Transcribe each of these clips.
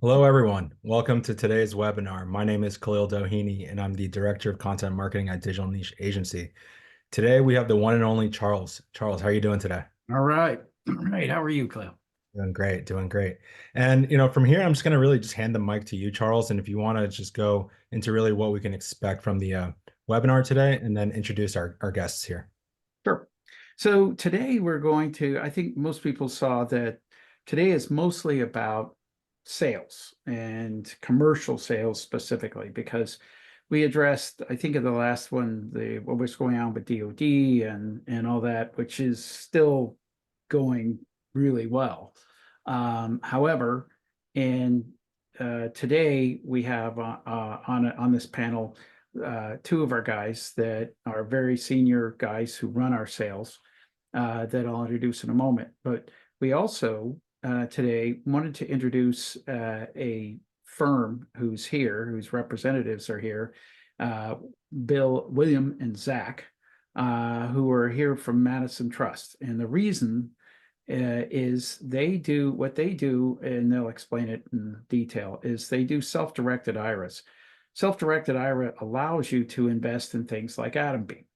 Hello, everyone. Welcome to today's webinar. My name is Khalil Doheny, and I'm the Director of Content Marketing at Digital Niche Agency. Today, we have the one and only Charles. Charles, how are you doing today? All right. All right. How are you, Cleo? Doing great, doing great. And, from here, I'm just going to really just hand the mic to you, Charles. And if you want to just go into really what we can expect from the webinar today and then introduce our guests here. Sure. So today we're going to, I think most people saw that today is mostly about sales and commercial sales specifically, because we addressed, I think in the last one, what was going on with DoD and all that, which is still going really well. However, and today we have on this panel two of our guys that are very senior guys who run our sales that I'll introduce in a moment. But we also today wanted to introduce a firm who's here, whose representatives are here, William, and Zach, who are here from Madison Trust. And the reason is they do what they do, and they'll explain it in detail, is they do self-directed IRAs. Self-directed IRA allows you to invest in things like Atombeam.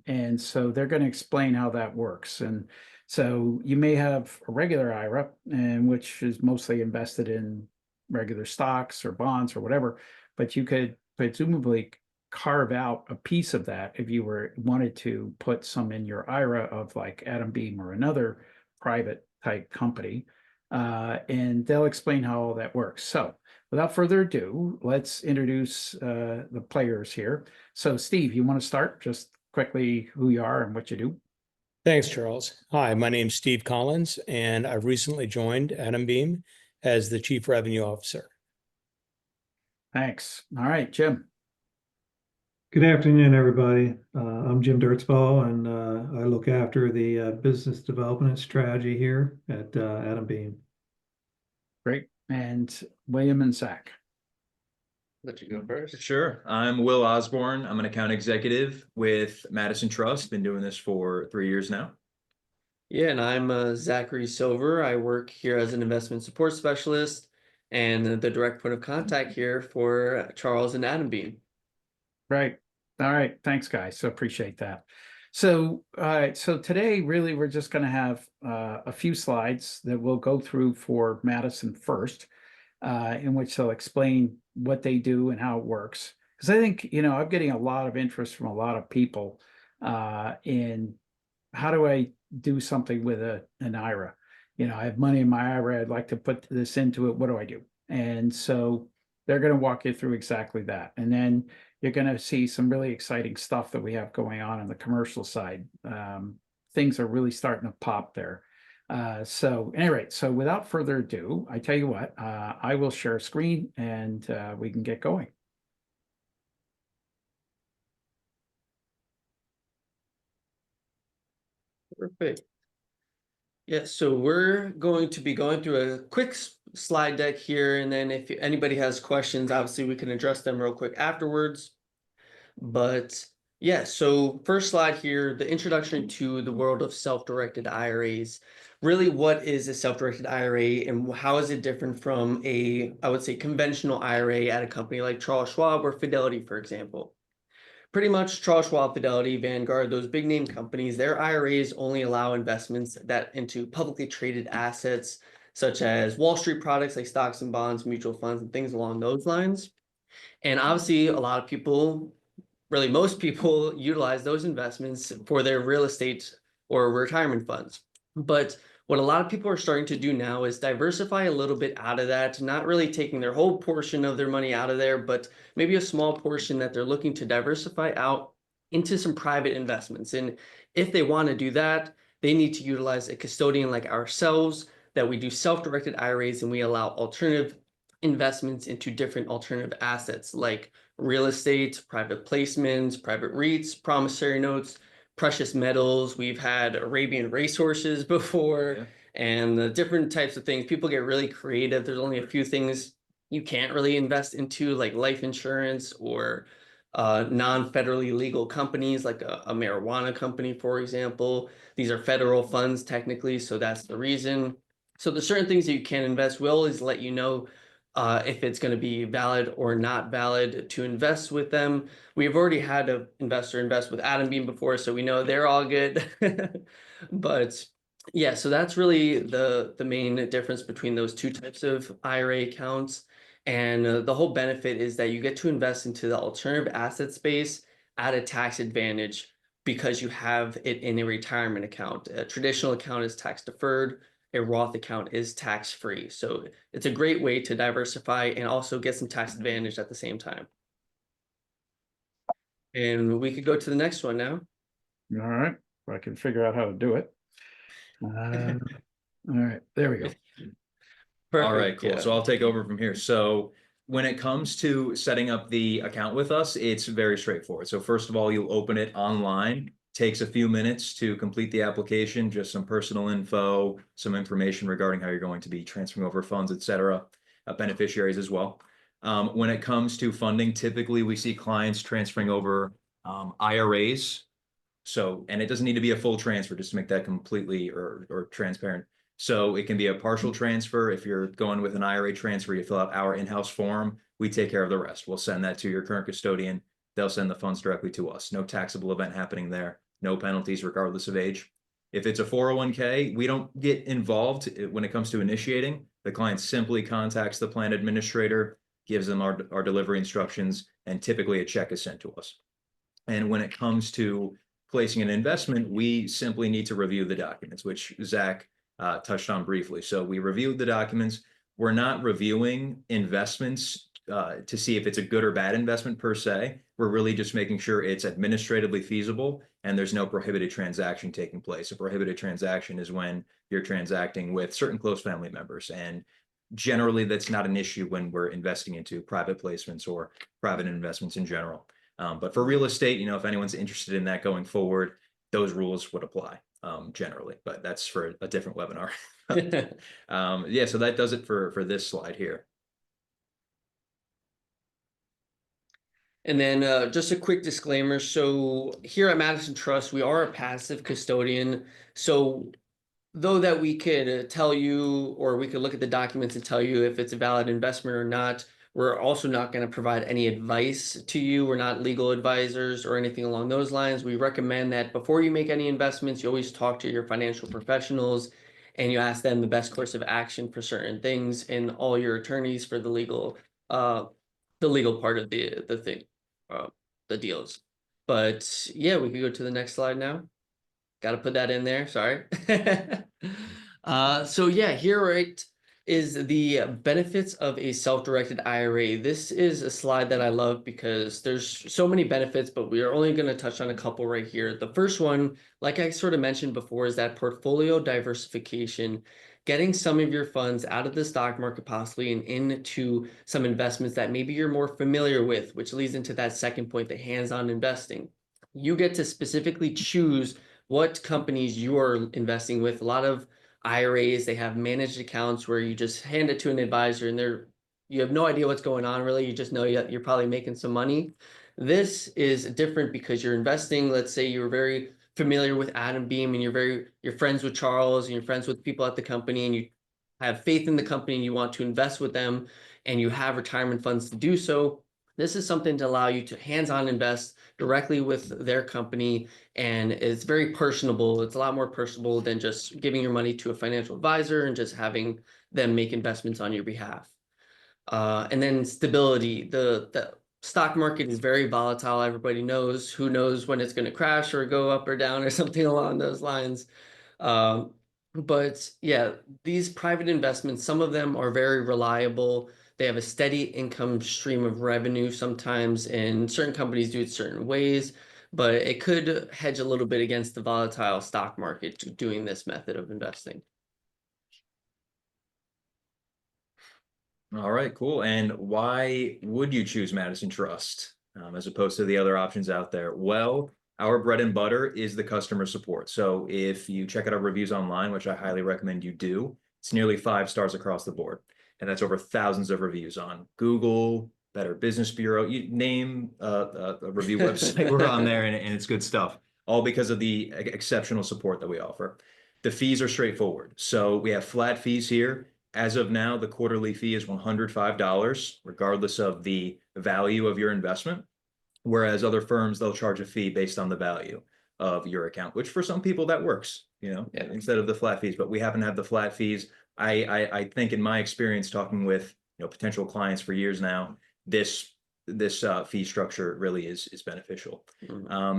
And so they're going to explain how that works. And so you may have a regular IRA, and which is mostly invested in regular stocks or bonds or whatever, but you could presumably carve out a piece of that if you wanted to put some in your IRA of like Atombeam or another private type company. And they'll explain how all that works. So without further ado, let's introduce the players here. So Steve, you want to start just quickly who you are and what you do? Thanks, Charles. Hi, my name's Steve Collins, and I've recently joined Atombeam as the Chief Revenue Officer. Thanks. All right, Jim. Good afternoon, everybody. I'm Jim Dirtsball, and I look after the business development strategy here at Atombeam. Great. And William and Zach. Let you go first. Sure. I'm Will Osborne. I'm an account executive with Madison Trust. Been doing this for 3 years now. Yeah, and I'm Zachary Silver. I work here as an investment support specialist and the direct point of contact here for Charles and Atombeam. Right. All right. Thanks, guys. So appreciate that. So, all right. So today, really, we're just going to have a few slides that we'll go through for Madison first, in which they'll explain what they do and how it works. Because I think, I'm getting a lot of interest from a lot of people in how do I do something with an IRA? I have money in my IRA. I'd like to put this into it. What do I do? And so they're going to walk you through exactly that. And then you're going to see some really exciting stuff that we have going on the commercial side. Things are really starting to pop there. So anyway, so without further ado, I tell you what, I will share a screen and we can get going. Perfect. Yeah, so we're going to be going through a quick slide deck here, and then if anybody has questions, obviously we can address them real quick afterwards. But yeah, so first slide here, the introduction to the world of self-directed IRAs. Really, what is a self-directed IRA and how is it different from I would say, conventional IRA at a company like Charles Schwab or Fidelity, for example? Pretty much Charles Schwab, Fidelity, Vanguard, those big name companies, their IRAs only allow investments into publicly traded assets, such as Wall Street products like stocks and bonds, mutual funds, and things along those lines. And obviously, a lot of people, really most people, utilize those investments for their real estate or retirement funds. But what a lot of people are starting to do now is diversify a little bit out of that, not really taking their whole portion of their money out of there, but maybe a small portion that they're looking to diversify out into some private investments. And if they want to do that, they need to utilize a custodian like ourselves, that we do self-directed IRAs and we allow alternative investments into different alternative assets like real estate, private placements, private REITs, promissory notes, precious metals. We've had Arabian racehorses before, yeah, and the different types of things. People get really creative. There's only a few things you can't really invest into, like life insurance or non-federally legal companies like a marijuana company, for example. These are federal funds technically, so that's the reason. So there's certain things that you can invest. We always let you know if it's going to be valid or not valid to invest with them. We've already had an investor invest with Atombeam before, so we know they're all good. But yeah, so that's really the main difference between those two types of IRA accounts. And the whole benefit is that you get to invest into the alternative asset space at a tax advantage because you have it in a retirement account. A traditional account is tax deferred. A Roth account is tax free. So it's a great way to diversify and also get some tax advantage at the same time. And we could go to the next one now. All right, if I can figure out how to do it. All right, there we go. All right, Perfect, cool. yeah. So I'll take over from here. So when it comes to setting up the account with us, it's very straightforward. So first of all, you'll open it online. Takes a few minutes to complete the application, just some personal info, some information regarding how you're going to be transferring over funds, et cetera, beneficiaries as well. When it comes to funding, typically we see clients transferring over IRAs. So, and it doesn't need to be a full transfer, just to make that completely or transparent. So it can be a partial transfer. If you're going with an IRA transfer, you fill out our in-house form. We take care of the rest. We'll send that to your current custodian. They'll send the funds directly to us. No taxable event happening there. No penalties regardless of age. If it's a 401k, we don't get involved when it comes to initiating. The client simply contacts the plan administrator, gives them our delivery instructions, and typically a check is sent to us. And when it comes to placing an investment, we simply need to review the documents, which Zach touched on briefly. So we reviewed the documents. We're not reviewing investments to see if it's a good or bad investment per se. We're really just making sure it's administratively feasible and there's no prohibited transaction taking place. A prohibited transaction is when you're transacting with certain close family members. And generally that's not an issue when we're investing into private placements or private investments in general. But for real estate, if anyone's interested in that going forward, those rules would apply generally, but that's for a different webinar. Yeah, so that does it for this slide here. And then just a quick disclaimer. So here at Madison Trust, we are a passive custodian. So though that we could tell you, or we could look at the documents and tell you if it's a valid investment or not, we're also not going to provide any advice to you. We're not legal advisors or anything along those lines. We recommend that before you make any investments, you always talk to your financial professionals and you ask them the best course of action for certain things, and all your attorneys for the legal part of the thing, the deals. But yeah, we could go to the next slide now. Got to put that in there. Sorry. So yeah, here right is the benefits of a self-directed IRA. This is a slide that I love because there's so many benefits, but we are only going to touch on a couple right here. The first one, like I sort of mentioned before, is that portfolio diversification, getting some of your funds out of the stock market possibly and into some investments that maybe you're more familiar with, which leads into that second point, the hands-on investing. You get to specifically choose what companies you are investing with. A lot of IRAs, they have managed accounts where you just hand it to an advisor and you have no idea what's going on really. You just know you're probably making some money. This is different because you're investing. Let's say you're very familiar with Atombeam and you're friends with Charles and you're friends with people at the company and you have faith in the company and you want to invest with them and you have retirement funds to do so. This is something to allow you to hands-on invest directly with their company, and it's very personable. It's a lot more personable than just giving your money to a financial advisor and just having them make investments on your behalf. And then stability. The stock market is very volatile. Everybody knows. Who knows when it's going to crash or go up or down or something along those lines. But yeah, these private investments, some of them are very reliable. They have a steady income stream of revenue sometimes, and certain companies do it certain ways, but it could hedge a little bit against the volatile stock market doing this method of investing. All right, cool. And why would you choose Madison Trust as opposed to the other options out there? Well, our bread and butter is the customer support. So if you check out our reviews online, which I highly recommend you do, it's nearly 5 stars across the board. And that's over thousands of reviews on Google, Better Business Bureau. You name a review website, we're on there, and it's good stuff. All because of the exceptional support that we offer. The fees are straightforward. So we have flat fees here. As of now, the quarterly fee is $105, regardless of the value of your investment. Whereas other firms, they'll charge a fee based on the value of your account, which for some people that works, instead of the flat fees. But we happen to have the flat fees. I think in my experience talking with potential clients for years now, this fee structure really is beneficial.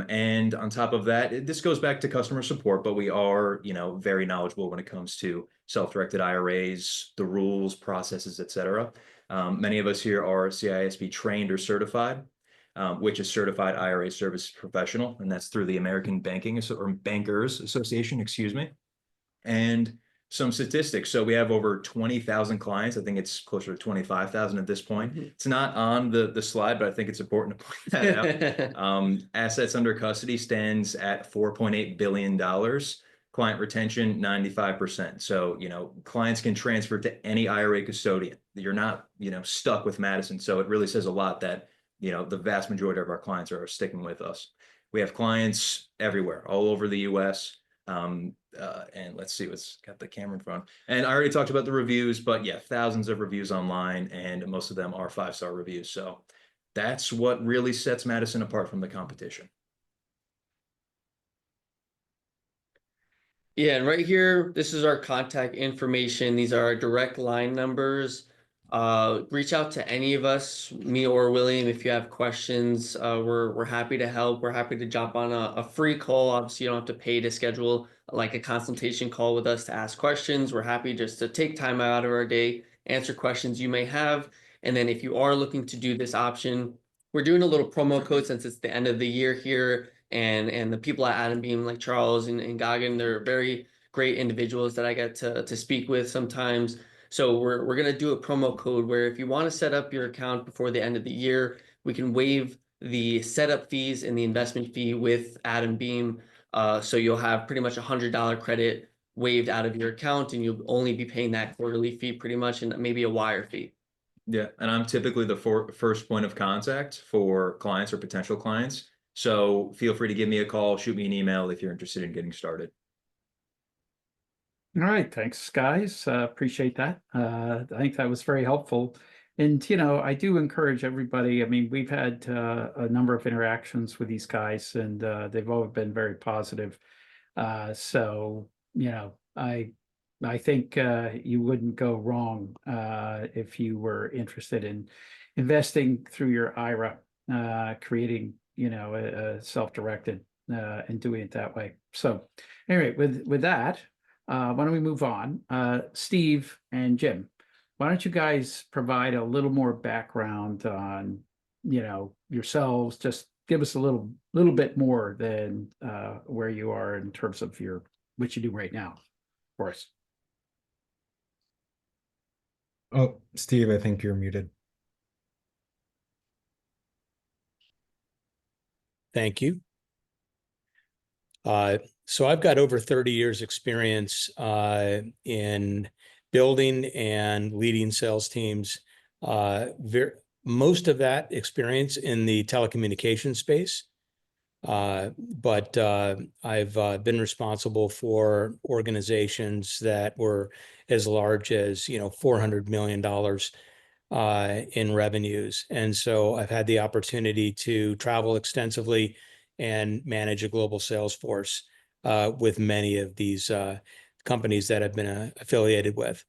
And on top of that, this goes back to customer support, but we are very knowledgeable when it comes to self-directed IRAs, the rules, processes, etc. Many of us here are CISP trained or certified, which is Certified IRA Service Professional, and that's through the American Bankers Association, excuse me. And some statistics. So we have over 20,000 clients. I think it's closer to 25,000 at this point. It's not on the slide, but I think it's important to point that out. Assets under custody stands at $4.8 billion. Client retention, 95%. So, clients can transfer to any IRA custodian. You're not, stuck with Madison. So it really says a lot that, the vast majority of our clients are sticking with us. We have clients everywhere, all over the US. And let's see what's got the camera in front. And I already talked about the reviews, but yeah, thousands of reviews online, and most of them are 5-star reviews. So that's what really sets Madison apart from the competition. Yeah, and right here, this is our contact information. These are our direct line numbers. Reach out to any of us, me or William, if you have questions. We're happy to help. We're happy to jump on a free call. Obviously, you don't have to pay to schedule like a consultation call with us to ask questions. We're happy just to take time out of our day, answer questions you may have. And then if you are looking to do this option, we're doing a little promo code since it's the end of the year here. And the people at Atombeam, like Charles and Goggin, they're very great individuals that I get to speak with sometimes. So we're going to do a promo code where if you want to set up your account before the end of the year, we can waive the setup fees and the investment fee with Atombeam. So you'll have pretty much $100 credit waived out of your account, and you'll only be paying that quarterly fee pretty much, and maybe a wire fee. Yeah, and I'm typically the first point of contact for clients or potential clients. So feel free to give me a call, shoot me an email if you're interested in getting started. All right, thanks, guys. Appreciate that. I think that was very helpful. And, I do encourage everybody. I mean, we've had a number of interactions with these guys, and they've all been very positive. So, I think you wouldn't go wrong if you were interested in investing through your IRA, creating, a self-directed and doing it that way. So anyway, with that, why don't we move on? Steve and Jim, why don't you guys provide a little more background on, yourselves? Just give us a little bit more than where you are in terms of what you do right now for us. Oh, Steve, I think you're muted. Thank you. So I've got over 30 years experience in building and leading sales teams. Most of that experience in the telecommunications space. But I've been responsible for organizations that were as large as, $400 million in revenues. And so I've had the opportunity to travel extensively and manage a global sales force with many of these companies that I've been affiliated with.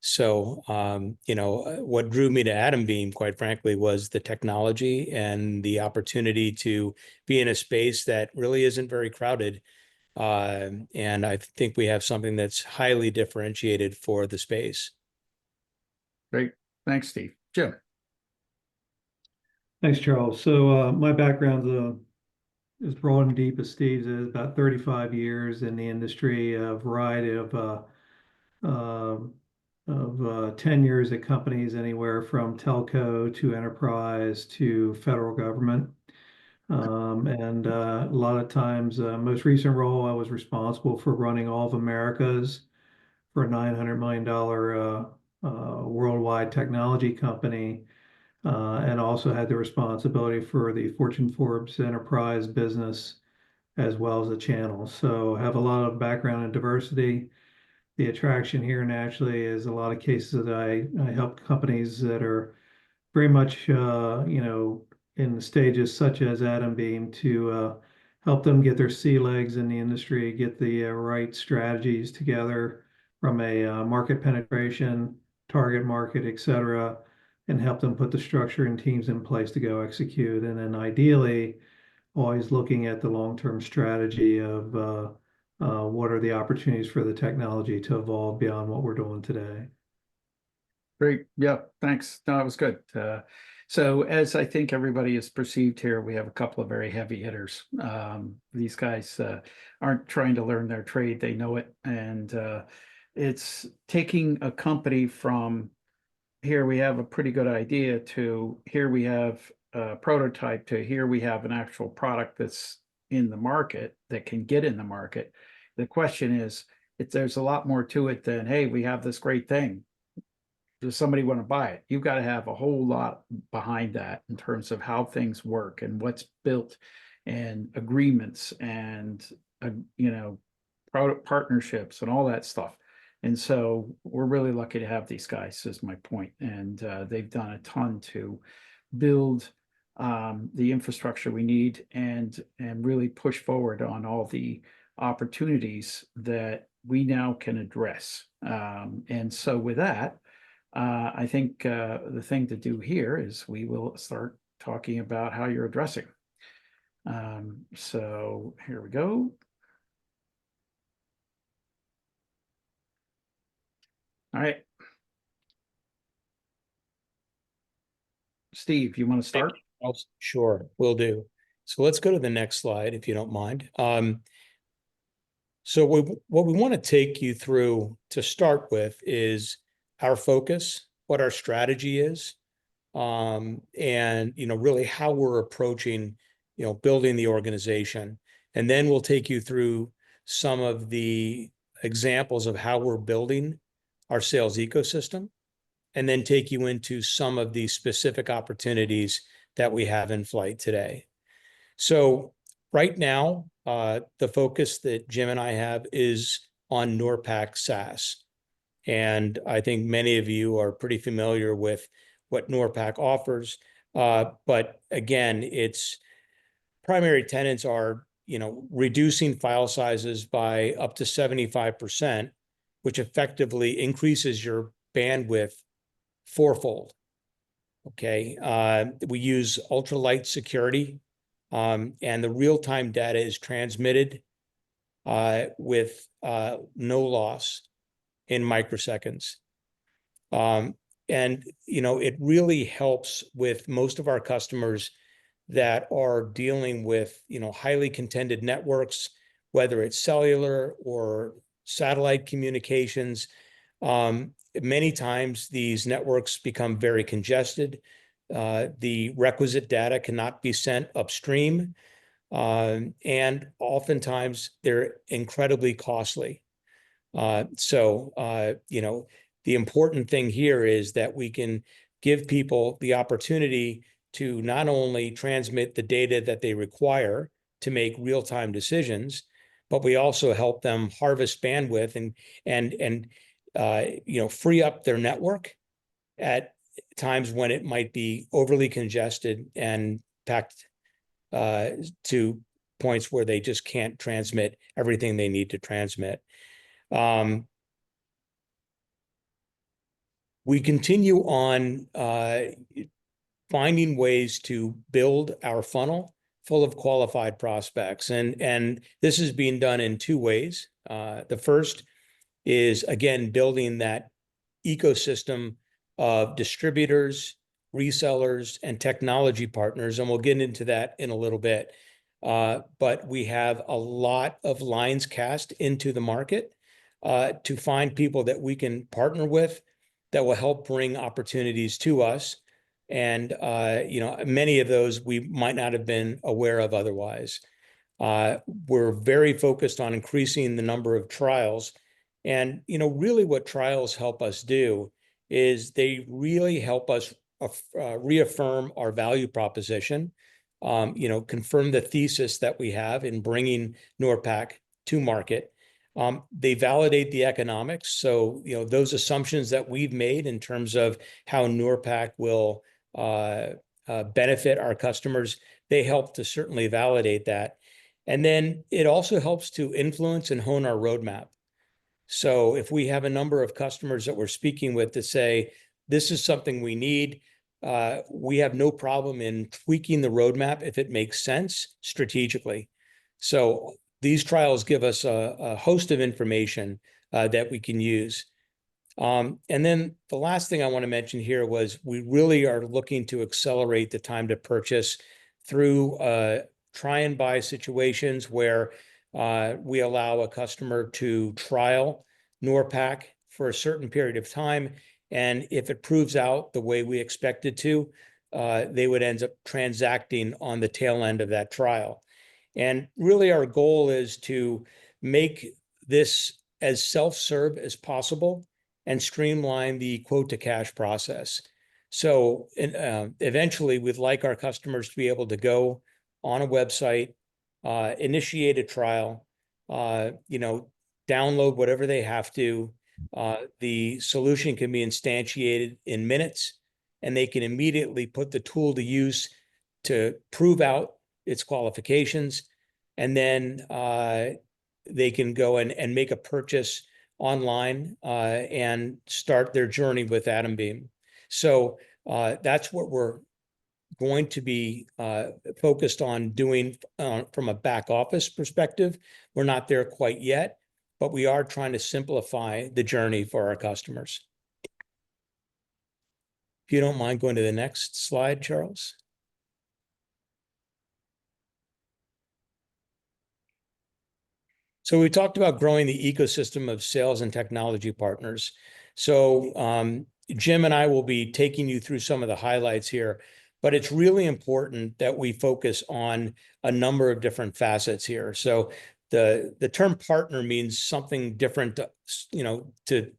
So, what drew me to Atombeam, quite frankly, was the technology and the opportunity to be in a space that really isn't very crowded. And I think we have something that's highly differentiated for the space. Great. Thanks, Steve. Jim. Thanks, Charles. So my background is broad and deep as Steve's is, about 35 years in the industry, a variety of 10 years at companies anywhere from telco to enterprise to federal government. And a lot of times, most recent role, I was responsible for running all of Americas for a $900 million worldwide technology company, and also had the responsibility for the Fortune Forbes enterprise business as well as the channel. So I have a lot of background in diversity. the attraction here naturally is a lot of cases that I help companies that are very much, in stages such as Atombeam to help them get their sea legs in the industry, get the right strategies together from a market penetration, target market, et cetera, and help them put the structure and teams in place to go execute. And then ideally, always looking at the long-term strategy of what are the opportunities for the technology to evolve beyond what we're doing today. Great. Yeah, thanks. No, it was good. So as I think everybody has perceived here, we have a couple of very heavy hitters. These guys aren't trying to learn their trade, they know it. And it's taking a company from here we have a pretty good idea to here we have a prototype to here we have an actual product that's in the market that can get in the market. The question is, if there's a lot more to it than, hey, we have this great thing. Does somebody want to buy it? You've got to have a whole lot behind that in terms of how things work and what's built and agreements and, partnerships and all that stuff. And so we're really lucky to have these guys, is my point. And they've done a ton to build the infrastructure we need and really push forward on all the opportunities that we now can address. And so with that, I think the thing to do here is we will start talking about how you're addressing. So here we go. All right. Steve, you want to start? Sure, will do. So let's go to the next slide, if you don't mind. So what we want to take you through to start with is our focus, what our strategy is, and really how we're approaching, building the organization. And then we'll take you through some of the examples of how we're building our sales ecosystem, and then take you into some of the specific opportunities that we have in flight today. So right now, the focus that Jim and I have is on NORPAC SaaS. And I think many of you are pretty familiar with what NORPAC offers. But again, its primary tenets are, reducing file sizes by up to 75%, which effectively increases your bandwidth fourfold. Okay. We use ultralight security, and the real-time data is transmitted with no loss in microseconds. And, it really helps with most of our customers that are dealing with, highly contended networks, whether it's cellular or satellite communications. Many times these networks become very congested. The requisite data cannot be sent upstream. And oftentimes they're incredibly costly. So, the important thing here is that we can give people the opportunity to not only transmit the data that they require to make real-time decisions, but we also help them harvest bandwidth and free up their network at times when it might be overly congested and packed to points where they just can't transmit everything they need to transmit. We continue on finding ways to build our funnel full of qualified prospects. And this is being done in two ways. The first is, again, building that ecosystem of distributors, resellers, and technology partners. And we'll get into that in a little bit. But we have a lot of lines cast into the market to find people that we can partner with that will help bring opportunities to us. And, many of those we might not have been aware of otherwise. We're very focused on increasing the number of trials. And, really what trials help us do is they really help us reaffirm our value proposition, confirm the thesis that we have in bringing NORPAC to market. They validate the economics. So, those assumptions that we've made in terms of how NORPAC will benefit our customers, they help to certainly validate that. And then it also helps to influence and hone our roadmap. So if we have a number of customers that we're speaking with to say, this is something we need, we have no problem in tweaking the roadmap if it makes sense strategically. So these trials give us a host of information that we can use. And then the last thing I want to mention here was we really are looking to accelerate the time to purchase through try and buy situations where we allow a customer to trial NORPAC for a certain period of time. And if it proves out the way we expect it to, they would end up transacting on the tail end of that trial. And really our goal is to make this as self-serve as possible and streamline the quote to cash process. So eventually we'd like our customers to be able to go on a website, initiate a trial, download whatever they have to. The solution can be instantiated in minutes, and they can immediately put the tool to use to prove out its qualifications. And then they can go and make a purchase online and start their journey with Atombeam. So that's what we're going to be focused on doing from a back office perspective. We're not there quite yet, but we are trying to simplify the journey for our customers. If you don't mind going to the next slide, Charles. So we talked about growing the ecosystem of sales and technology partners. So Jim and I will be taking you through some of the highlights here, but it's really important that we focus on a number of different facets here. So the term partner means something different, to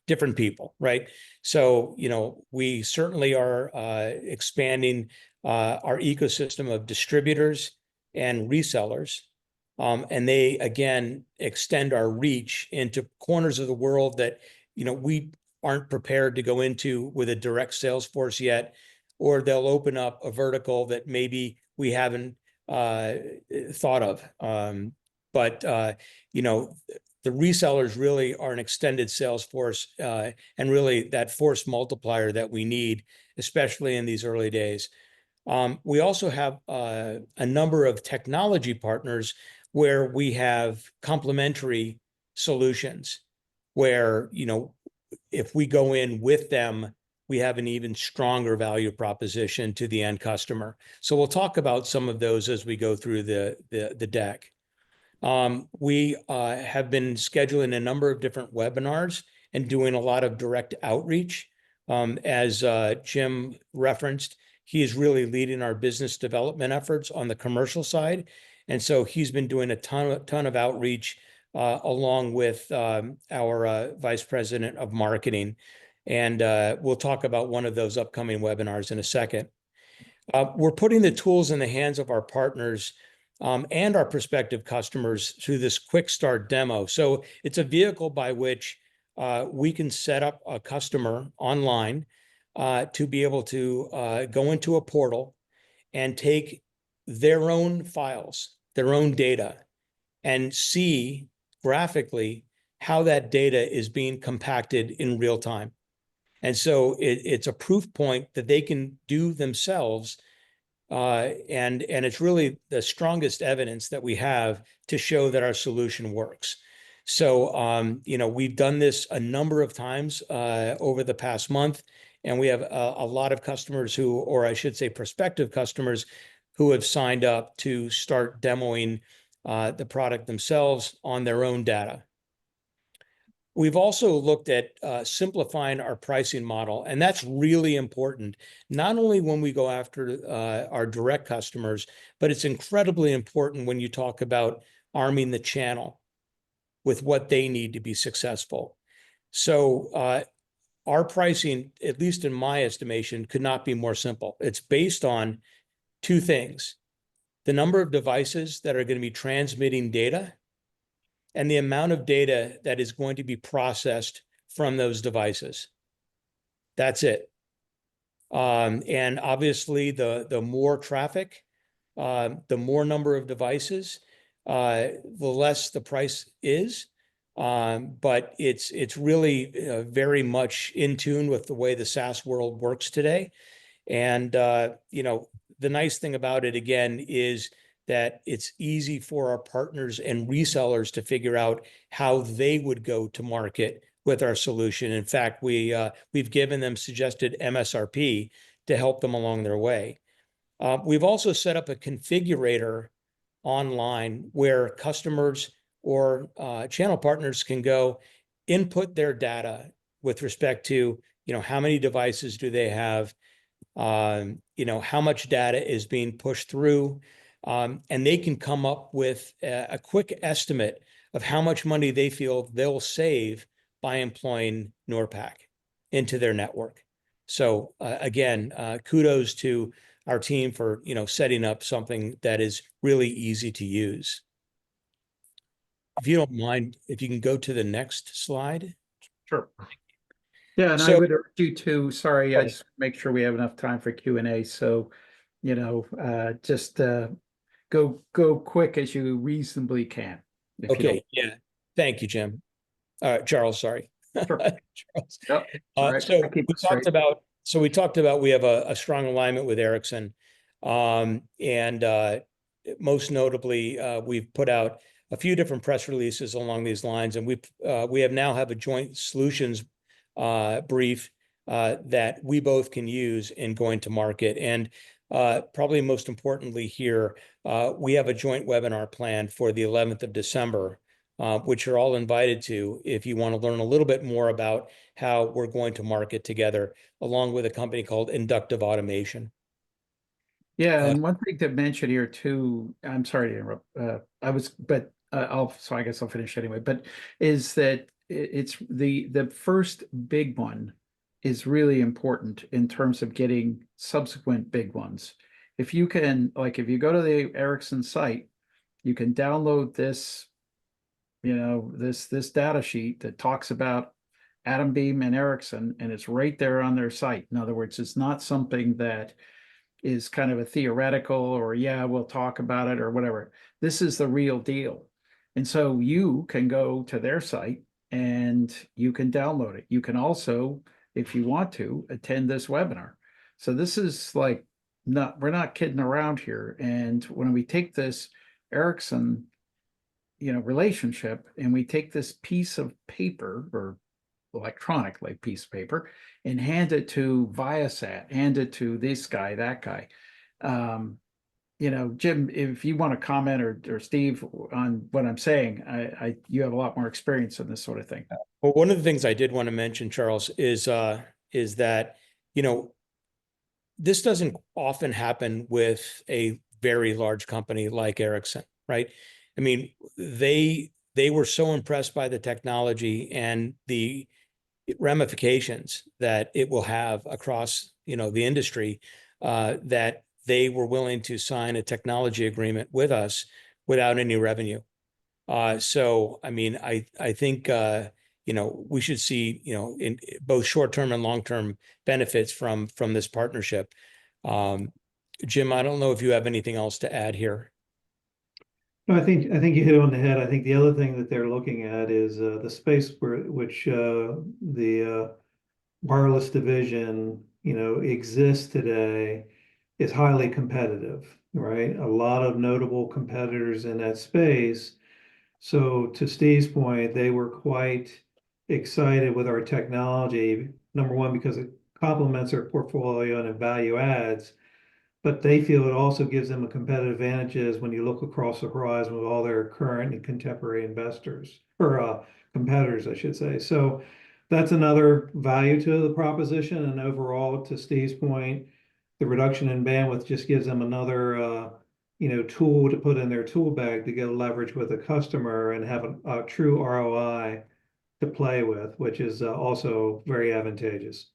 different people, right? So, we certainly are expanding our ecosystem of distributors and resellers. And they, again, extend our reach into corners of the world that, we aren't prepared to go into with a direct sales force yet, or they'll open up a vertical that maybe we haven't thought of. But the resellers really are an extended sales force and really that force multiplier that we need, especially in these early days. We also have a number of technology partners where we have complementary solutions where, if we go in with them, we have an even stronger value proposition to the end customer. So we'll talk about some of those as we go through the deck. We have been scheduling a number of different webinars and doing a lot of direct outreach. As Jim referenced, he is really leading our business development efforts on the commercial side. And so he's been doing a ton of outreach along with our Vice President of Marketing. And we'll talk about one of those upcoming webinars in a second. We're putting the tools in the hands of our partners and our prospective customers through this quick start demo. So it's a vehicle by which we can set up a customer online to be able to go into a portal and take their own files, their own data, and see graphically how that data is being compacted in real time. And so it's a proof point that they can do themselves. And it's really the strongest evidence that we have to show that our solution works. So, we've done this a number of times over the past month, and we have a lot of customers who, or I should say prospective customers, who have signed up to start demoing the product themselves on their own data. We've also looked at simplifying our pricing model, and that's really important, not only when we go after our direct customers, but it's incredibly important when you talk about arming the channel with what they need to be successful. So our pricing, at least in my estimation, could not be more simple. It's based on two things: the number of devices that are going to be transmitting data and the amount of data that is going to be processed from those devices. That's it. And obviously, the more traffic, the more number of devices, the less the price is. But it's really very much in tune with the way the SaaS world works today. And the nice thing about it again is that it's easy for our partners and resellers to figure out how they would go to market with our solution. In fact, we've given them suggested MSRP to help them along their way. We've also set up a configurator online where customers or channel partners can go input their data with respect to, how many devices do they have, how much data is being pushed through, and they can come up with a quick estimate of how much money they feel they'll save by employing NORPAC into their network. So again, kudos to our team for setting up something that is really easy to use. If you don't mind, if you can go to the next slide. Sure. Yeah, and I So, would urge you to, sorry, I Oh. just make sure we have enough time for Q&A. So, just go quick as you reasonably can. If you okay, yeah. Thank you, Jim. Charles, sorry. Sure. Charles. Yep, all right. So I'll keep we it straight. talked about we have a strong alignment with Ericsson. And most notably, we've put out a few different press releases along these lines, and we now have a joint solutions brief that we both can use in going to market. And probably most importantly here, we have a joint webinar planned for the 11th of December, which you're all invited to if you want to learn a little bit more about how we're going to market together, along with a company called Inductive Automation. Yeah, and one thing to mention here too, I'm sorry to interrupt. So I guess I'll finish anyway. But is that it's the first big one is really important in terms of getting subsequent big ones. If you can, if you go to the Ericsson site, you can download this, this data sheet that talks about Atombeam and Ericsson, and it's right there on their site. In other words, it's not something that is kind of a theoretical or yeah, we'll talk about it or whatever. This is the real deal. And so you can go to their site and you can download it. You can also, if you want to, attend this webinar. So this is we're not kidding around here. And when we take this Ericsson, relationship and we take this piece of paper or electronically piece of paper and hand it to Viasat, hand it to this guy, that guy. Jim, if you want to comment or Steve on what I'm saying, you have a lot more experience in this sort of thing. Well, one of the things I did want to mention, Charles, is that, this doesn't often happen with a very large company like Ericsson, right? I mean, they were so impressed by the technology and the ramifications that it will have across, the industry, that they were willing to sign a technology agreement with us without any revenue. So, I mean, I think, we should see, in both short-term and long-term benefits from this partnership. Jim, I don't know if you have anything else to add here. No, I think you hit it on the head. I think the other thing that they're looking at is the space which the wireless division, exists today is highly competitive, right? A lot of notable competitors in that space. So to Steve's point, they were quite excited with our technology. Number one, because it complements our portfolio and it value adds. But they feel it also gives them a competitive advantages when you look across the horizon with all their current and contemporary investors or competitors, I should say. So that's another value to the proposition. And overall, to Steve's point, the reduction in bandwidth just gives them another tool to put in their tool bag to go leverage with a customer and have a true ROI to play with, which is also very advantageous.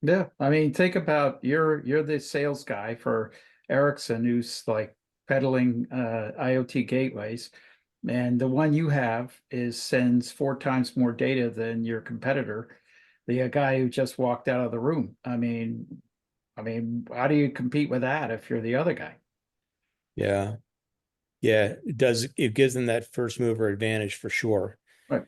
Yeah, I mean, think about you're the sales guy for Ericsson who's peddling IoT gateways, And the one you have sends 4 times more data than your competitor, the guy who just walked out of the room. I mean, how do you compete with that if you're the other guy? Yeah. Yeah, it gives them that first mover advantage for sure. Right.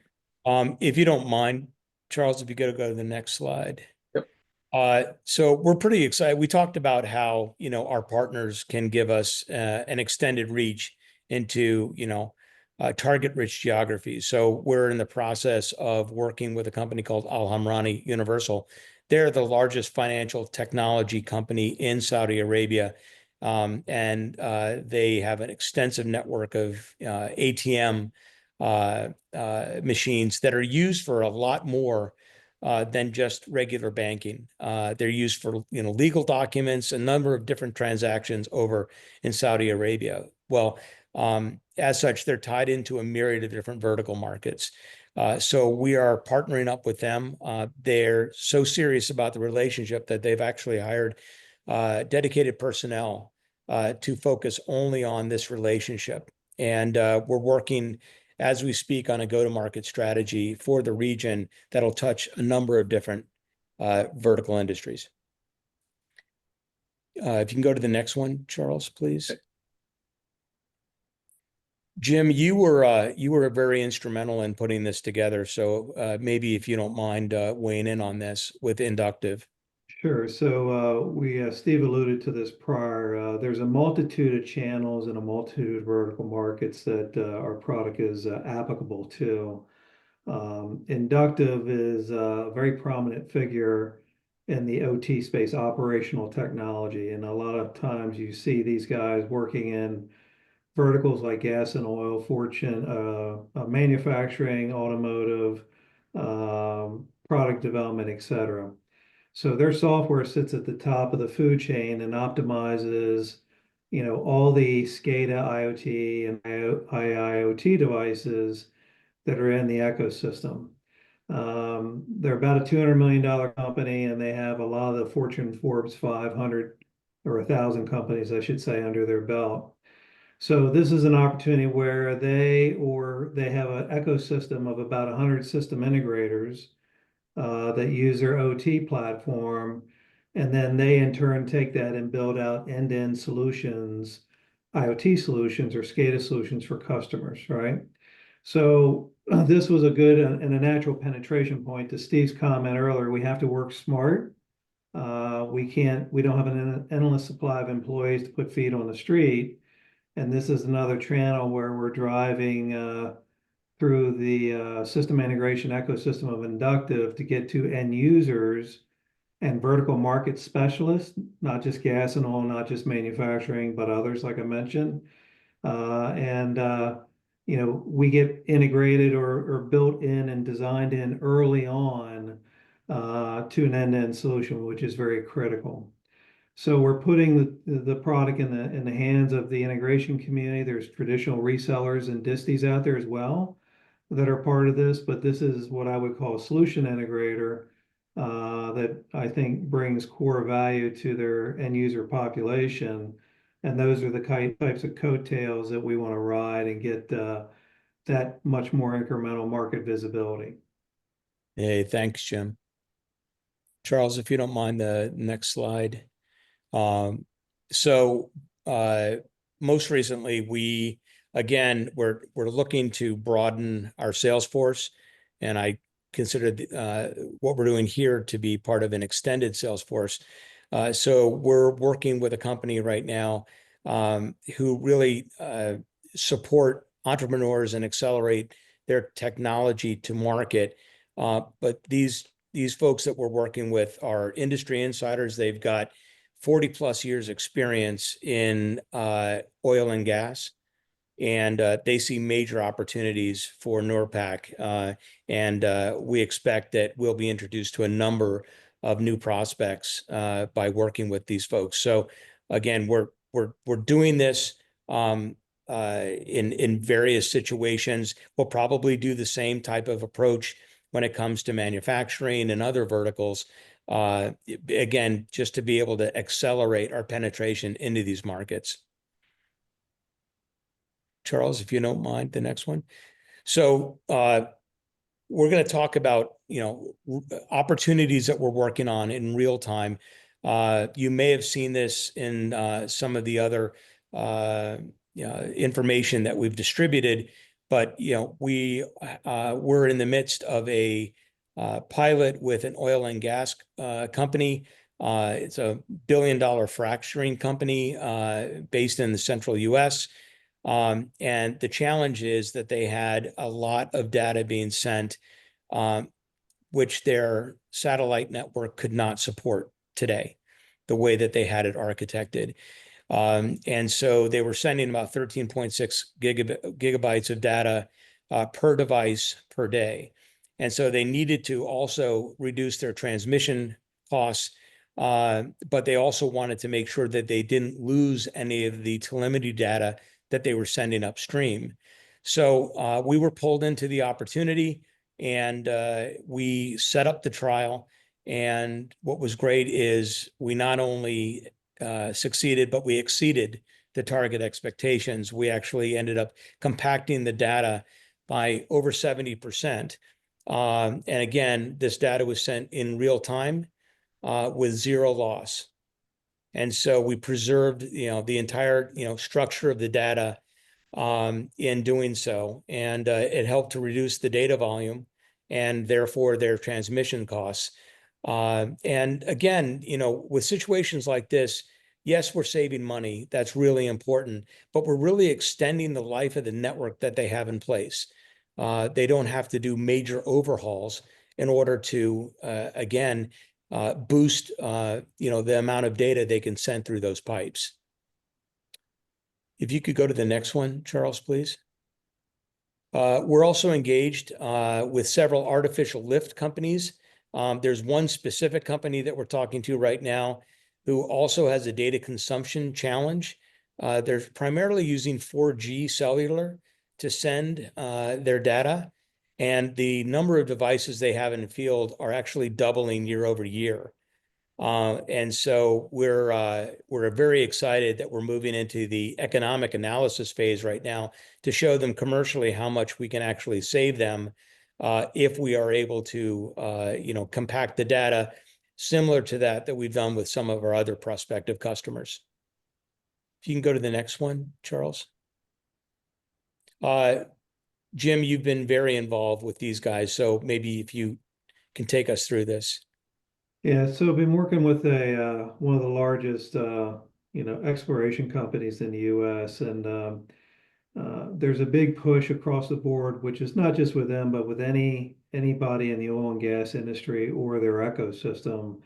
If you don't mind, Charles, if you go to the next slide. Yep. So we're pretty excited. We talked about how, our partners can give us an extended reach into, target-rich geographies. So we're in the process of working with a company called Al Hamrani Universal. They're the largest financial technology company in Saudi Arabia. And they have an extensive network of ATM machines that are used for a lot more than just regular banking. They're used for legal documents, a number of different transactions over in Saudi Arabia. Well, as such, they're tied into a myriad of different vertical markets. So we are partnering up with them. They're so serious about the relationship that they've actually hired dedicated personnel to focus only on this relationship. And we're working as we speak on a go-to-market strategy for the region that'll touch a number of different vertical industries. If you can go to the next one, Charles, please. Jim, you were very instrumental in putting this together. So maybe if you don't mind weighing in on this with Inductive. Sure. So Steve alluded to this prior. There's a multitude of channels and a multitude of vertical markets that our product is applicable to. Inductive is a very prominent figure in the OT space, operational technology. And a lot of times you see these guys working in verticals like gas and oil, manufacturing, automotive, product development, etc. So their software sits at the top of the food chain and optimizes, all the SCADA, IoT, and IIoT devices that are in the ecosystem. They're about a $200 million company, and they have a lot of the Fortune Forbes 500 or 1,000 companies, I should say, under their belt. So this is an opportunity where they have an ecosystem of about 100 system integrators that use their OT platform, and then they in turn take that and build out end-to-end solutions, IoT solutions or SCADA solutions for customers, right? So this was a good and a natural penetration point. To Steve's comment earlier, we have to work smart. We don't have an endless supply of employees to put feet on the street. And this is another channel where we're driving through the system integration ecosystem of Inductive to get to end users and vertical market specialists, not just gas and oil, not just manufacturing, but others, like I mentioned. We get integrated or built in and designed in early on to an end-to-end solution, which is very critical. So we're putting the product in the hands of the integration community. There's traditional resellers and disties out there as well that are part of this, but this is what I would call a solution integrator that I think brings core value to their end user population. And those are the types of coattails that we want to ride and get that much more incremental market visibility. Hey, thanks, Jim. Charles, if you don't mind the next slide. Most recently, we're looking to broaden our sales force, and I consider what we're doing here to be part of an extended sales force. So we're working with a company right now who really support entrepreneurs and accelerate their technology to market. But these folks that we're working with are industry insiders. They've got 40 plus years experience in oil and gas, and they see major opportunities for NORPAC. We expect that we'll be introduced to a number of new prospects by working with these folks. So again, we're doing this in various situations. We'll probably do the same type of approach when it comes to manufacturing and other verticals. Again, just to be able to accelerate our penetration into these markets. Charles, if you don't mind, the next one. So we're going to talk about, opportunities that we're working on in real time. You may have seen this in some of the other information that we've distributed, but we're in the midst of a pilot with an oil and gas company. It's a billion-dollar fracturing company based in the central U.S. And the challenge is that they had a lot of data being sent, which their satellite network could not support today, the way that they had it architected. And so they were sending about 13.6 gigabytes of data per device per day. And so they needed to also reduce their transmission costs, but they also wanted to make sure that they didn't lose any of the telemetry data that they were sending upstream. So we were pulled into the opportunity, and we set up the trial. And what was great is we not only succeeded, but we exceeded the target expectations. We actually ended up compacting the data by over 70%. And again, this data was sent in real time with zero loss. And so we preserved, the entire, structure of the data in doing so. And it helped to reduce the data volume and therefore their transmission costs. And again, with situations like this, yes, we're saving money. That's really important, but we're really extending the life of the network that they have in place. They don't have to do major overhauls in order to, again, boost, the amount of data they can send through those pipes. If you could go to the next one, Charles, please. We're also engaged with several artificial lift companies. There's one specific company that we're talking to right now who also has a data consumption challenge. They're primarily using 4G cellular to send their data, and the number of devices they have in the field are actually doubling year over year. And so we're very excited that we're moving into the economic analysis phase right now to show them commercially how much we can actually save them if we are able to compact the data similar to that we've done with some of our other prospective customers. If you can go to the next one, Charles. Jim, you've been very involved with these guys, so maybe if you can take us through this. Yeah, so I've been working with one of the largest exploration companies in the U.S. and there's a big push across the board, which is not just with them, but with anybody in the oil and gas industry or their ecosystem,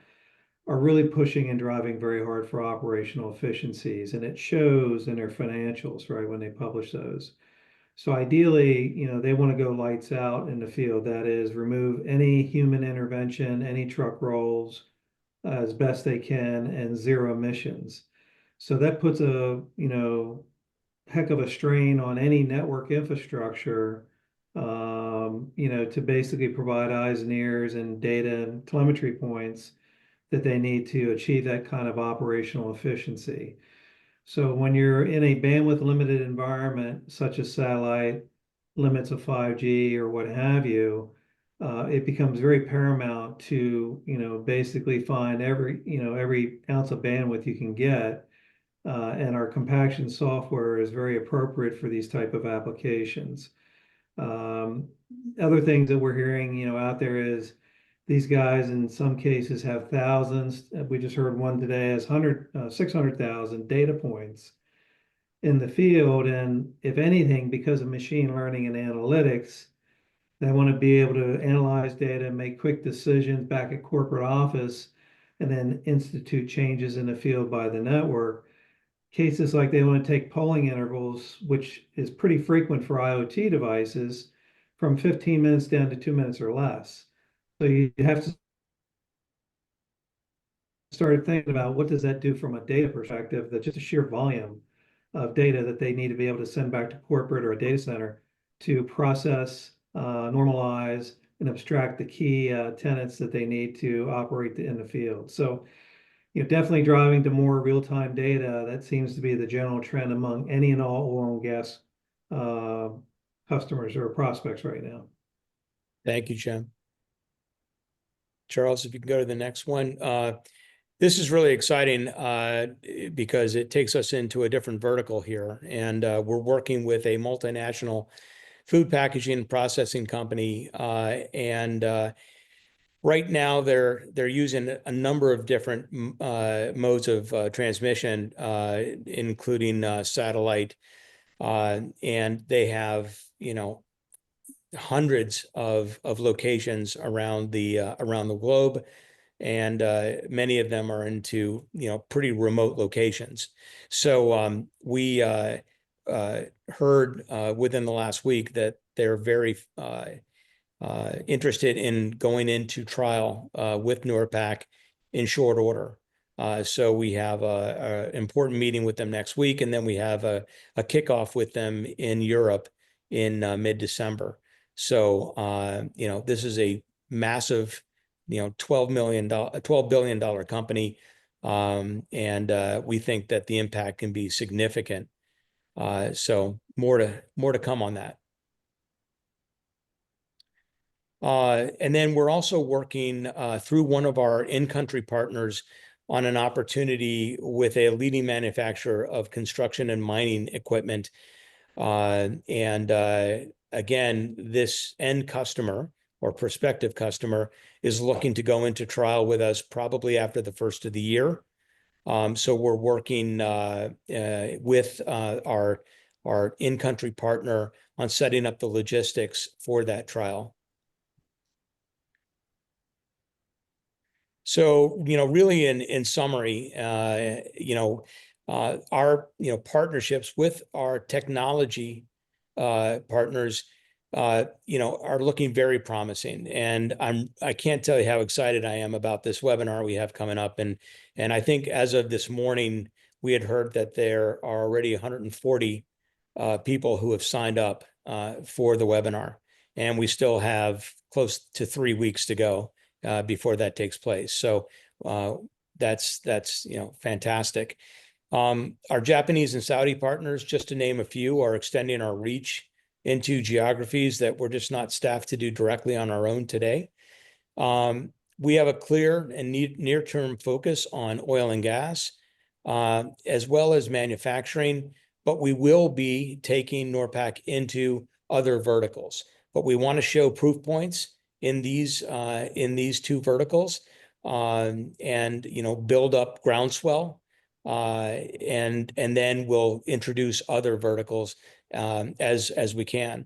are really pushing and driving very hard for operational efficiencies, and it shows in their financials, right, when they publish those. So ideally, they want to go lights out in the field. That is, remove any human intervention, any truck rolls as best they can, and zero emissions. So that puts a, heck of a strain on any network infrastructure, to basically provide eyes and ears and data and telemetry points that they need to achieve that kind of operational efficiency. So when you're in a bandwidth limited environment, such as satellite, limits of 5G or what have you, it becomes very paramount to, basically find every ounce of bandwidth you can get. And our compaction software is very appropriate for these type of applications. Other things that we're hearing, out there is these guys in some cases have thousands. We just heard one today has 600,000 data points in the field. And if anything, because of machine learning and analytics, they want to be able to analyze data, make quick decisions back at corporate office, and then institute changes in the field by the network. Cases like they want to take polling intervals, which is pretty frequent for IoT devices, from 15 minutes down to 2 minutes or less. So you have to start thinking about what does that do from a data perspective, that just a sheer volume of data that they need to be able to send back to corporate or a data center to process, normalize, and abstract the key tenets that they need to operate in the field. So, definitely driving to more real-time data. That seems to be the general trend among any and all oil and gas customers or prospects right now. Thank you, Jim. Charles, if you can go to the next one. This is really exciting because it takes us into a different vertical here. And we're working with a multinational food packaging and processing company. Right now they're using a number of different modes of transmission, including satellite. And they have, hundreds of locations around the globe, and many of them are into pretty remote locations. So we heard within the last week that they're very interested in going into trial with NORPAC in short order. So we have an important meeting with them next week, and then we have a kickoff with them in Europe in mid-December. So, this is a massive, $12 billion company. And we think that the impact can be significant. So more to come on that. And then we're also working through one of our in-country partners on an opportunity with a leading manufacturer of construction and mining equipment. Again, this end customer or prospective customer is looking to go into trial with us probably after the first of the year. So we're working with our in-country partner on setting up the logistics for that trial. So, really in summary, our partnerships with our technology partners, are looking very promising. And I can't tell you how excited I am about this webinar we have coming up. And I think as of this morning, we had heard that there are already 140 people who have signed up for the webinar, and we still have close to 3 weeks to go before that takes place. So that's fantastic. Our Japanese and Saudi partners, just to name a few, are extending our reach into geographies that we're just not staffed to do directly on our own today. We have a clear and near-term focus on oil and gas, as well as manufacturing, but we will be taking NORPAC into other verticals. But we want to show proof points in these two verticals, and build up groundswell, and then we'll introduce other verticals as we can.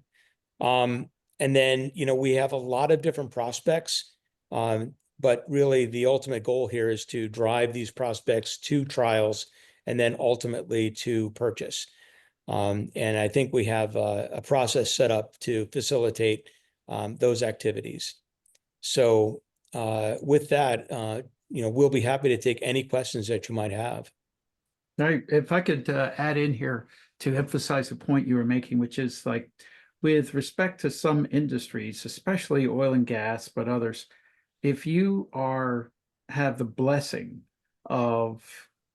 And then we have a lot of different prospects, but really the ultimate goal here is to drive these prospects to trials and then ultimately to purchase. And I think we have a process set up to facilitate those activities. So with that, we'll be happy to take any questions that you might have. Now, if I could add in here to emphasize the point you were making, which is like with respect to some industries, especially oil and gas, but others, if you have the blessing of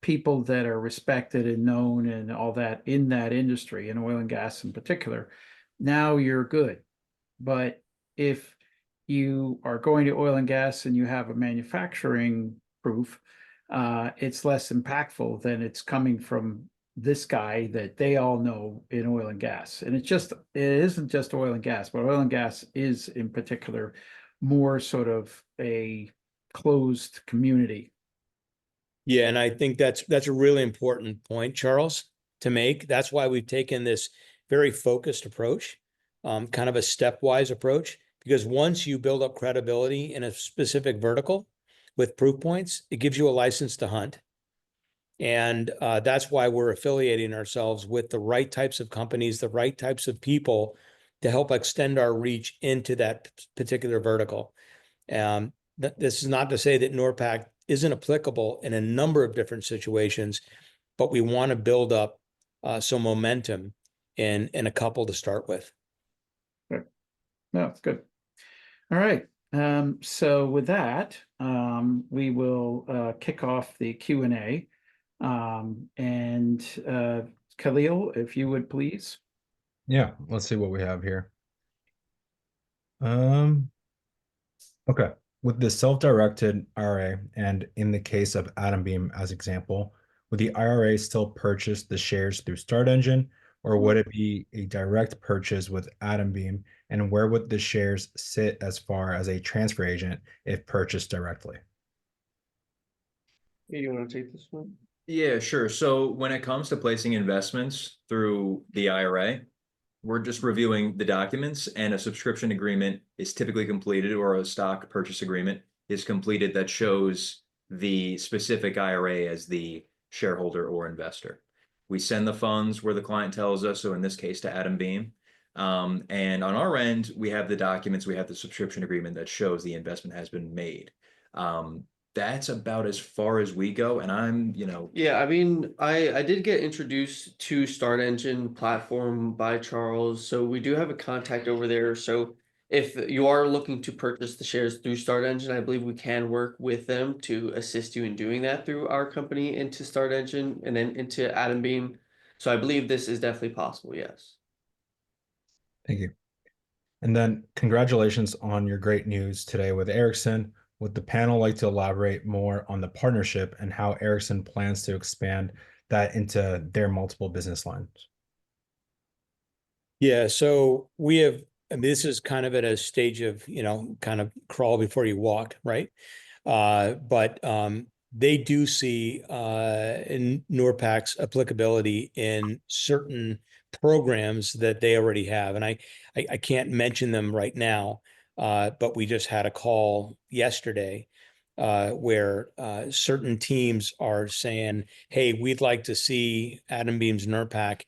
people that are respected and known and all that in that industry, in oil and gas in particular, now you're good. But if you are going to oil and gas and you have a manufacturing proof, it's less impactful than it's coming from this guy that they all know in oil and gas. And it isn't just oil and gas, but oil and gas is in particular more sort of a closed community. Yeah, and I think that's a really important point, Charles, to make. That's why we've taken this very focused approach, kind of a stepwise approach, because once you build up credibility in a specific vertical with proof points, it gives you a license to hunt. And that's why we're affiliating ourselves with the right types of companies, the right types of people to help extend our reach into that particular vertical. This is not to say that NORPAC isn't applicable in a number of different situations, but we want to build up some momentum in a couple to start with. Good. No, it's good. All right. So with that, we will kick off the Q&A. And Khalil, if you would please. Yeah, let's see what we have here. Um, okay. With the self-directed IRA, and in the case of Atombeam as example, would the IRA still purchase the shares through Start Engine, or would it be a direct purchase with Atombeam? And where would the shares sit as far as a transfer agent if purchased directly? You want to take this one? Yeah, sure. So when it comes to placing investments through the IRA, we're just reviewing the documents, and a subscription agreement is typically completed, or a stock purchase agreement is completed that shows the specific IRA as the shareholder or investor. We send the funds where the client tells us, so in this case to Atombeam. And on our end, we have the documents, we have the subscription agreement that shows the investment has been made. That's about as far as we go. And Yeah, I mean, I did get introduced to Start Engine platform by Charles, so we do have a contact over there. So if you are looking to purchase the shares through Start Engine, I believe we can work with them to assist you in doing that through our company into Start Engine and then into Atombeam. So I believe this is definitely possible, yes. Thank you. And then congratulations on your great news today with Ericsson. Would the panel like to elaborate more on the partnership and how Ericsson plans to expand that into their multiple business lines? Yeah, so we have, I mean, this is kind of at a stage of, kind of crawl before you walk, right? But they do see in NORPAC's applicability in certain programs that they already have. And I can't mention them right now, but we just had a call yesterday where certain teams are saying, hey, we'd like to see Atombeam's NORPAC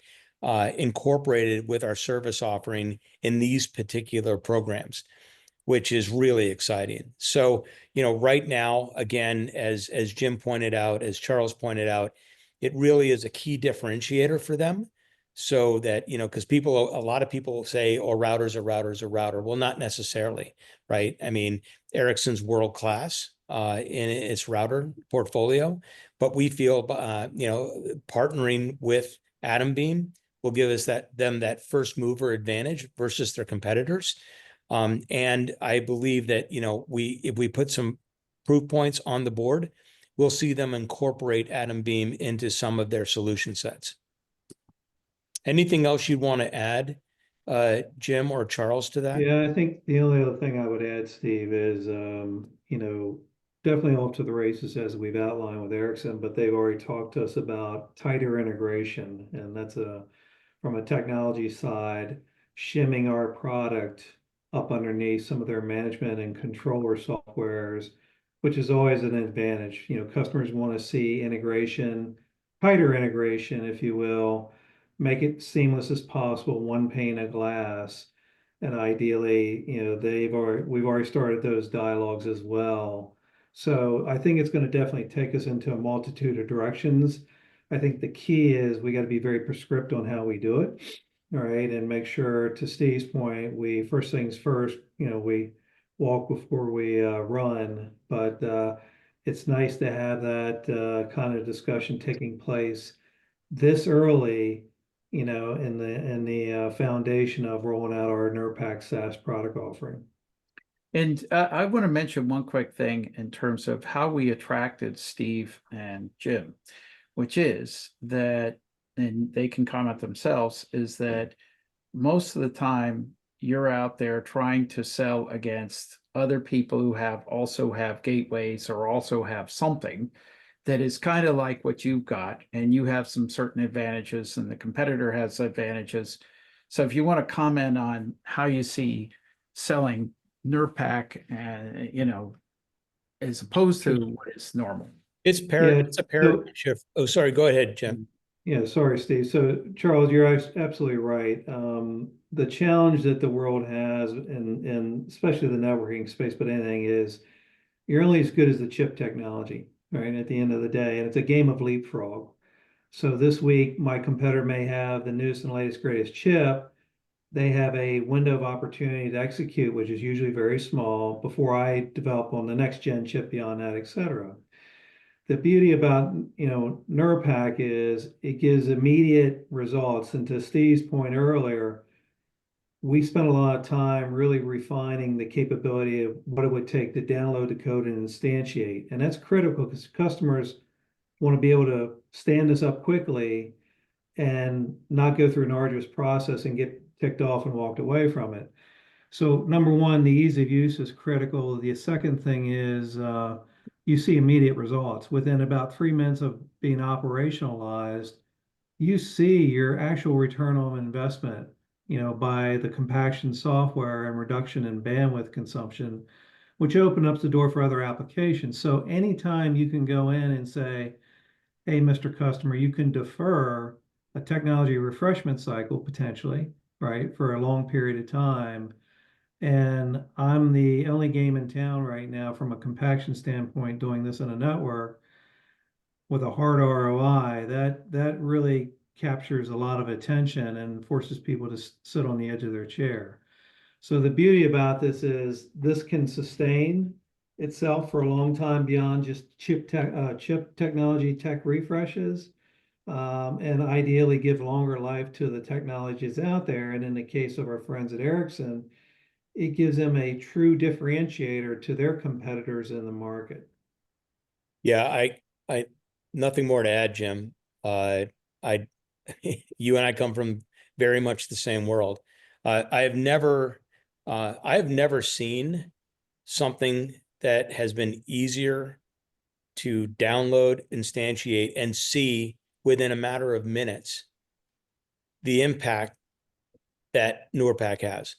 incorporated with our service offering in these particular programs, which is really exciting. So, right now, again, as Jim pointed out, as Charles pointed out, it really is a key differentiator for them. So that, because a lot of people say, oh, routers are routers are router. Well, not necessarily, right? I mean, Ericsson's world-class in its router portfolio, but we feel, partnering with Atombeam will give us them that first mover advantage versus their competitors. And I believe that, if we put some proof points on the board, we'll see them incorporate Atombeam into some of their solution sets. Anything else you'd want to add, Jim or Charles, to that? Yeah, I think the only other thing I would add, Steve, is, definitely off to the races as we've outlined with Ericsson, but they've already talked to us about tighter integration. And that's from a technology side, shimming our product up underneath some of their management and controller softwares, which is always an advantage. Customers want to see integration, tighter integration, if you will, make it seamless as possible, one pane of glass. And ideally, we've already started those dialogues as well. So I think it's going to definitely take us into a multitude of directions. I think the key is we got to be very prescriptive on how we do it. All right. And make sure, to Steve's point, first things first, we walk before we run. But it's nice to have that kind of discussion taking place this early, in the foundation of rolling out our NERPAC SaaS product offering. And I want to mention one quick thing in terms of how we attracted Steve and Jim, which is that, and they can comment themselves, is that most of the time you're out there trying to sell against other people who also have gateways or also have something that is kind of like what you've got, and you have some certain advantages and the competitor has advantages. So if you want to comment on how you see selling NERPAC, and as opposed to what is normal. It's a paradigm shift. Oh, sorry, go ahead, Jim. Yeah, sorry, Steve. So Charles, you're absolutely right. The challenge that the world has, and especially the networking space, but anything, is you're only as good as the chip technology, right? At the end of the day, and it's a game of leapfrog. So this week, my competitor may have the newest and latest, greatest chip. They have a window of opportunity to execute, which is usually very small, before I develop on the next gen chip beyond that, et cetera. The beauty about, NERPAC is it gives immediate results. And to Steve's point earlier, we spent a lot of time really refining the capability of what it would take to download, decode, and instantiate. And that's critical because customers want to be able to stand this up quickly and not go through an arduous process and get ticked off and walked away from it. So number one, the ease of use is critical. The second thing is you see immediate results. Within about 3 minutes of being operationalized, you see your actual return on investment, by the compaction software and reduction in bandwidth consumption, which open up the door for other applications. So anytime you can go in and say, hey, Mr. Customer, you can defer a technology refreshment cycle potentially, right, for a long period of time. And I'm the only game in town right now from a compaction standpoint doing this in a network with a hard ROI. That really captures a lot of attention and forces people to sit on the edge of their chair. So the beauty about this is this can sustain itself for a long time beyond just chip technology tech refreshes, and ideally give longer life to the technologies out there. And in the case of our friends at Ericsson, it gives them a true differentiator to their competitors in the market. Yeah, I, nothing more to add, Jim. I, you and I come from very much the same world. I have never seen something that has been easier to download, instantiate, and see within a matter of minutes the impact that NORPAC has.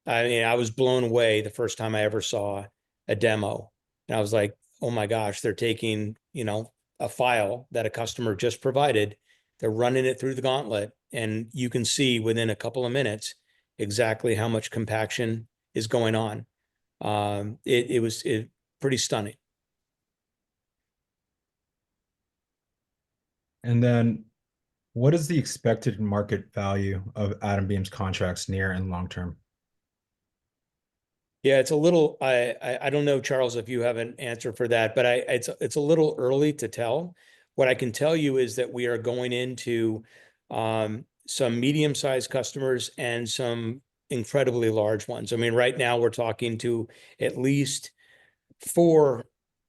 I mean, I was blown away the first time I ever saw a demo. And I was like, oh my gosh, they're taking, a file that a customer just provided, they're running it through the gauntlet, and you can see within a couple of minutes exactly how much compaction is going on. It was pretty stunning. And then what is the expected market value of Atombeam's contracts near and long term? Yeah, it's a little, I don't know, Charles, if you have an answer for that, but it's a little early to tell. What I can tell you is that we are going into some medium-sized customers and some incredibly large ones. I mean, right now we're talking to at least 4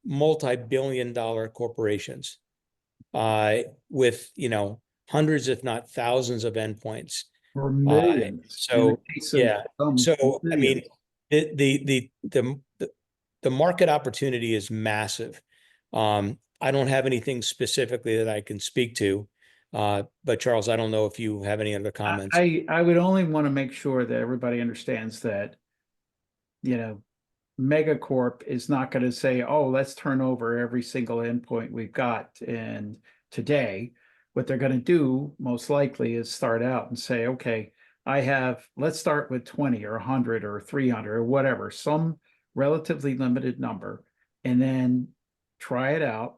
multi-billion-dollar corporations with, hundreds, if not thousands of endpoints. Or millions. in the So case of yeah, some, so I mean, millions. the market opportunity is massive. I don't have anything specifically that I can speak to, but Charles, I don't know if you have any other comments. I would only want to make sure that everybody understands that, Megacorp is not going to say, oh, let's turn over every single endpoint we've got. And today, what they're going to do most likely is start out and say, okay, let's start with 20 or 100 or 300 or whatever, some relatively limited number, and then try it out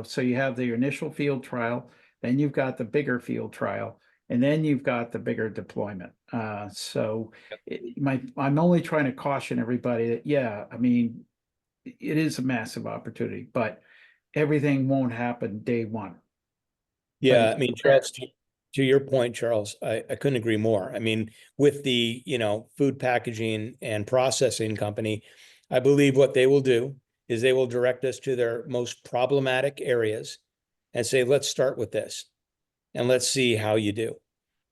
so you have the initial field trial, then you've got the bigger field trial, and then you've got the bigger deployment. I'm only trying to caution everybody that, yeah, I mean, it is a massive opportunity, but everything won't happen day one. Yeah, I mean, Charles, to your point, Charles, I couldn't agree more. I mean, with the, food packaging and processing company, I believe what they will do is they will direct us to their most problematic areas and say, let's start with this and let's see how you do.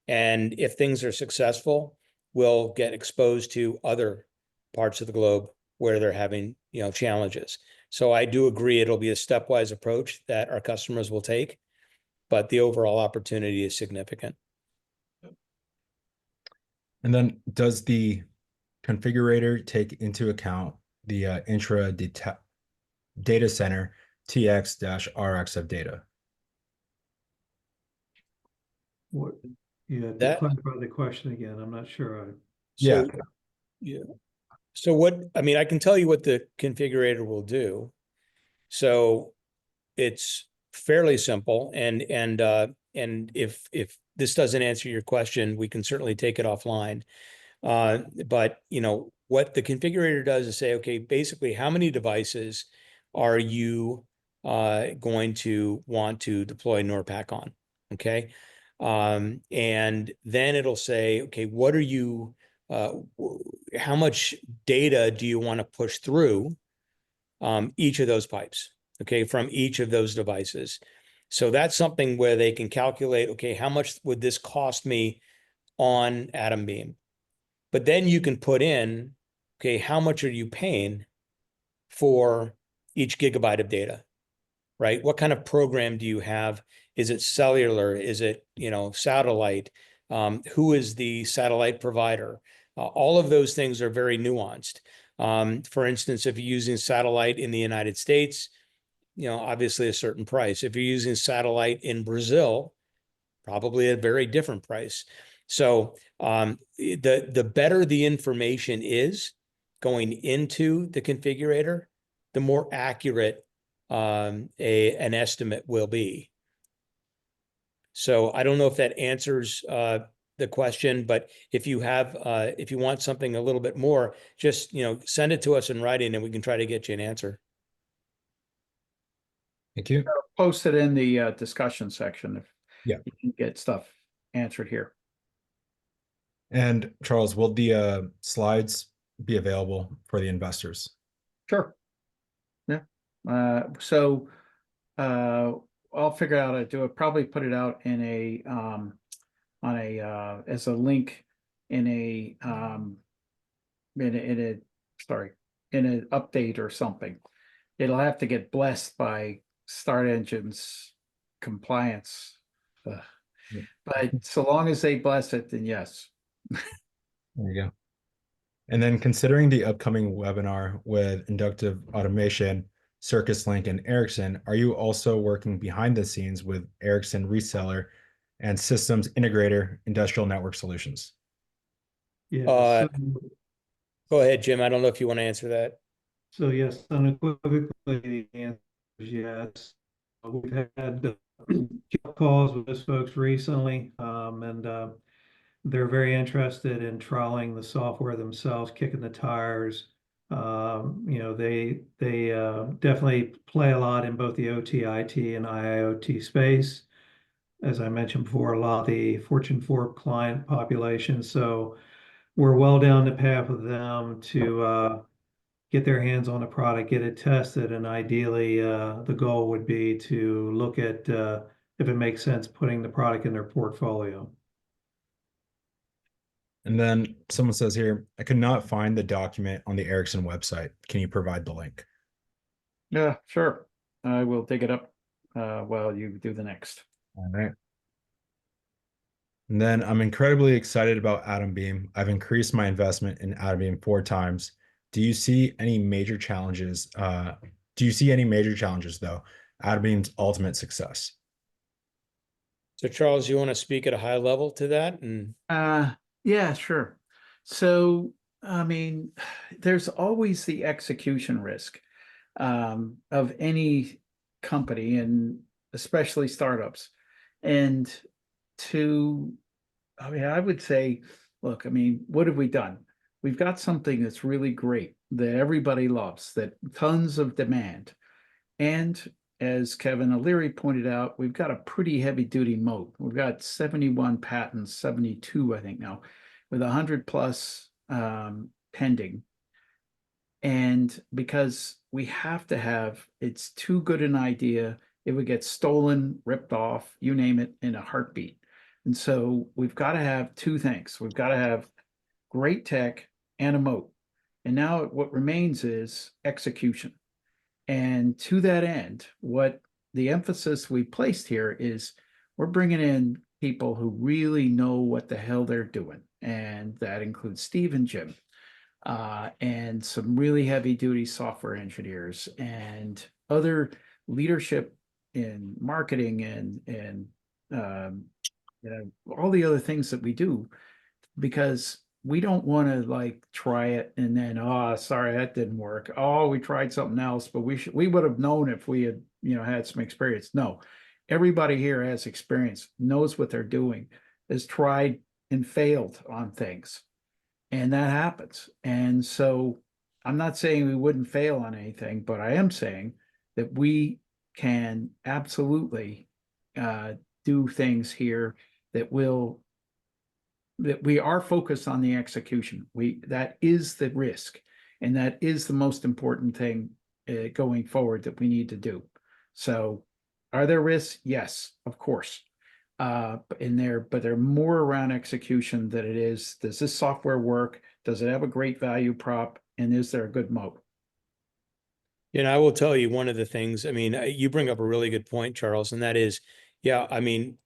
And if things are successful, we'll get exposed to other parts of the globe where they're having, challenges. So I do agree it'll be a stepwise approach that our customers will take, but the overall opportunity is significant. And then does the configurator take into account the intra data center TX-RX of data? What, to clarify the question again, I'm not sure. Yeah. So I can tell you what the configurator will do. So it's fairly simple, and if this doesn't answer your question, we can certainly take it offline. But what the configurator does is say, okay, basically, how many devices are you going to want to deploy NORPAC on? Okay. And then it'll say, okay, what are you, how much data do you want to push through each of those pipes, okay, from each of those devices? So that's something where they can calculate, okay, how much would this cost me on Atombeam? But then you can put in, okay, how much are you paying for each gigabyte of data, right? What kind of program do you have? Is it cellular? Is it, satellite? Who is the satellite provider? All of those things are very nuanced. For instance, if you're using satellite in the United States, obviously a certain price. If you're using satellite in Brazil, probably a very different price. So the better the information is going into the configurator, the more accurate an estimate will be. So I don't know if that answers the question, but if you want something a little bit more, just send it to us in writing and we can try to get you an answer. Thank you. Post it in the discussion section if Yeah. you can get stuff answered here. And Charles, will the slides be available for the investors? Sure. Yeah. So I'll figure out how to do it. Probably put it out in a as a link in in an update or something. It'll have to get blessed by Start Engine's compliance. Yeah. But so long as they bless it, then yes. There you go. And then considering the upcoming webinar with inductive automation, Circus Link, and Ericsson, are you also working behind the scenes with Ericsson reseller and systems integrator industrial network solutions? Yeah. Go ahead, Jim. I don't know if you want to answer that. So yes, unequivocally, the answer is yes. We've had calls with those folks recently, and they're very interested in trialing the software themselves, kicking the tires. They definitely play a lot in both the OT, IT, and IIoT space. As I mentioned before, a lot of the Fortune 4 client population. So we're well down the path with them to get their hands on a product, get it tested, and ideally the goal would be to look at if it makes sense putting the product in their portfolio. And then someone says here, I could not find the document on the Ericsson website. Can you provide the link? Yeah, sure. I will dig it up while you do the next. All right. And then I'm incredibly excited about Atombeam. I've increased my investment in Atombeam 4 times. Do you see any major challenges? Though, Atombeam's ultimate success? So Charles, you want to speak at a high level to that? And Yeah, sure. So, I mean, there's always the execution risk of any company, and especially startups. And I would say, look, I mean, what have we done? We've got something that's really great that everybody loves, that tons of demand. And as Kevin O'Leary pointed out, we've got a pretty heavy duty moat. We've got 71 patents, 72, I think now, with 100 plus pending. And because we have to have, it's too good an idea, it would get stolen, ripped off, you name it, in a heartbeat. And so we've got to have two things. We've got to have great tech and a moat. And now what remains is execution. And to that end, what the emphasis we placed here is we're bringing in people who really know what the hell they're doing. And that includes Steve and Jim, and some really heavy duty software engineers and other leadership in marketing and all the other things that we do, because we don't want to like try it and then, oh, sorry, that didn't work. Oh, we tried something else, but we would have known if we had, had some experience. No, everybody here has experience, knows what they're doing, has tried and failed on things. And that happens. And so I'm not saying we wouldn't fail on anything, but I am saying that we can absolutely do things here that we are focused on the execution. That is the risk, and that is the most important thing going forward that we need to do. So, are there risks? Yes, of course. But they're more around execution than it is, does this software work? Does it have a great value prop? And is there a good moat? And I will tell you one of the things, I mean, you bring up a really good point, Charles, and that is, yeah, I mean,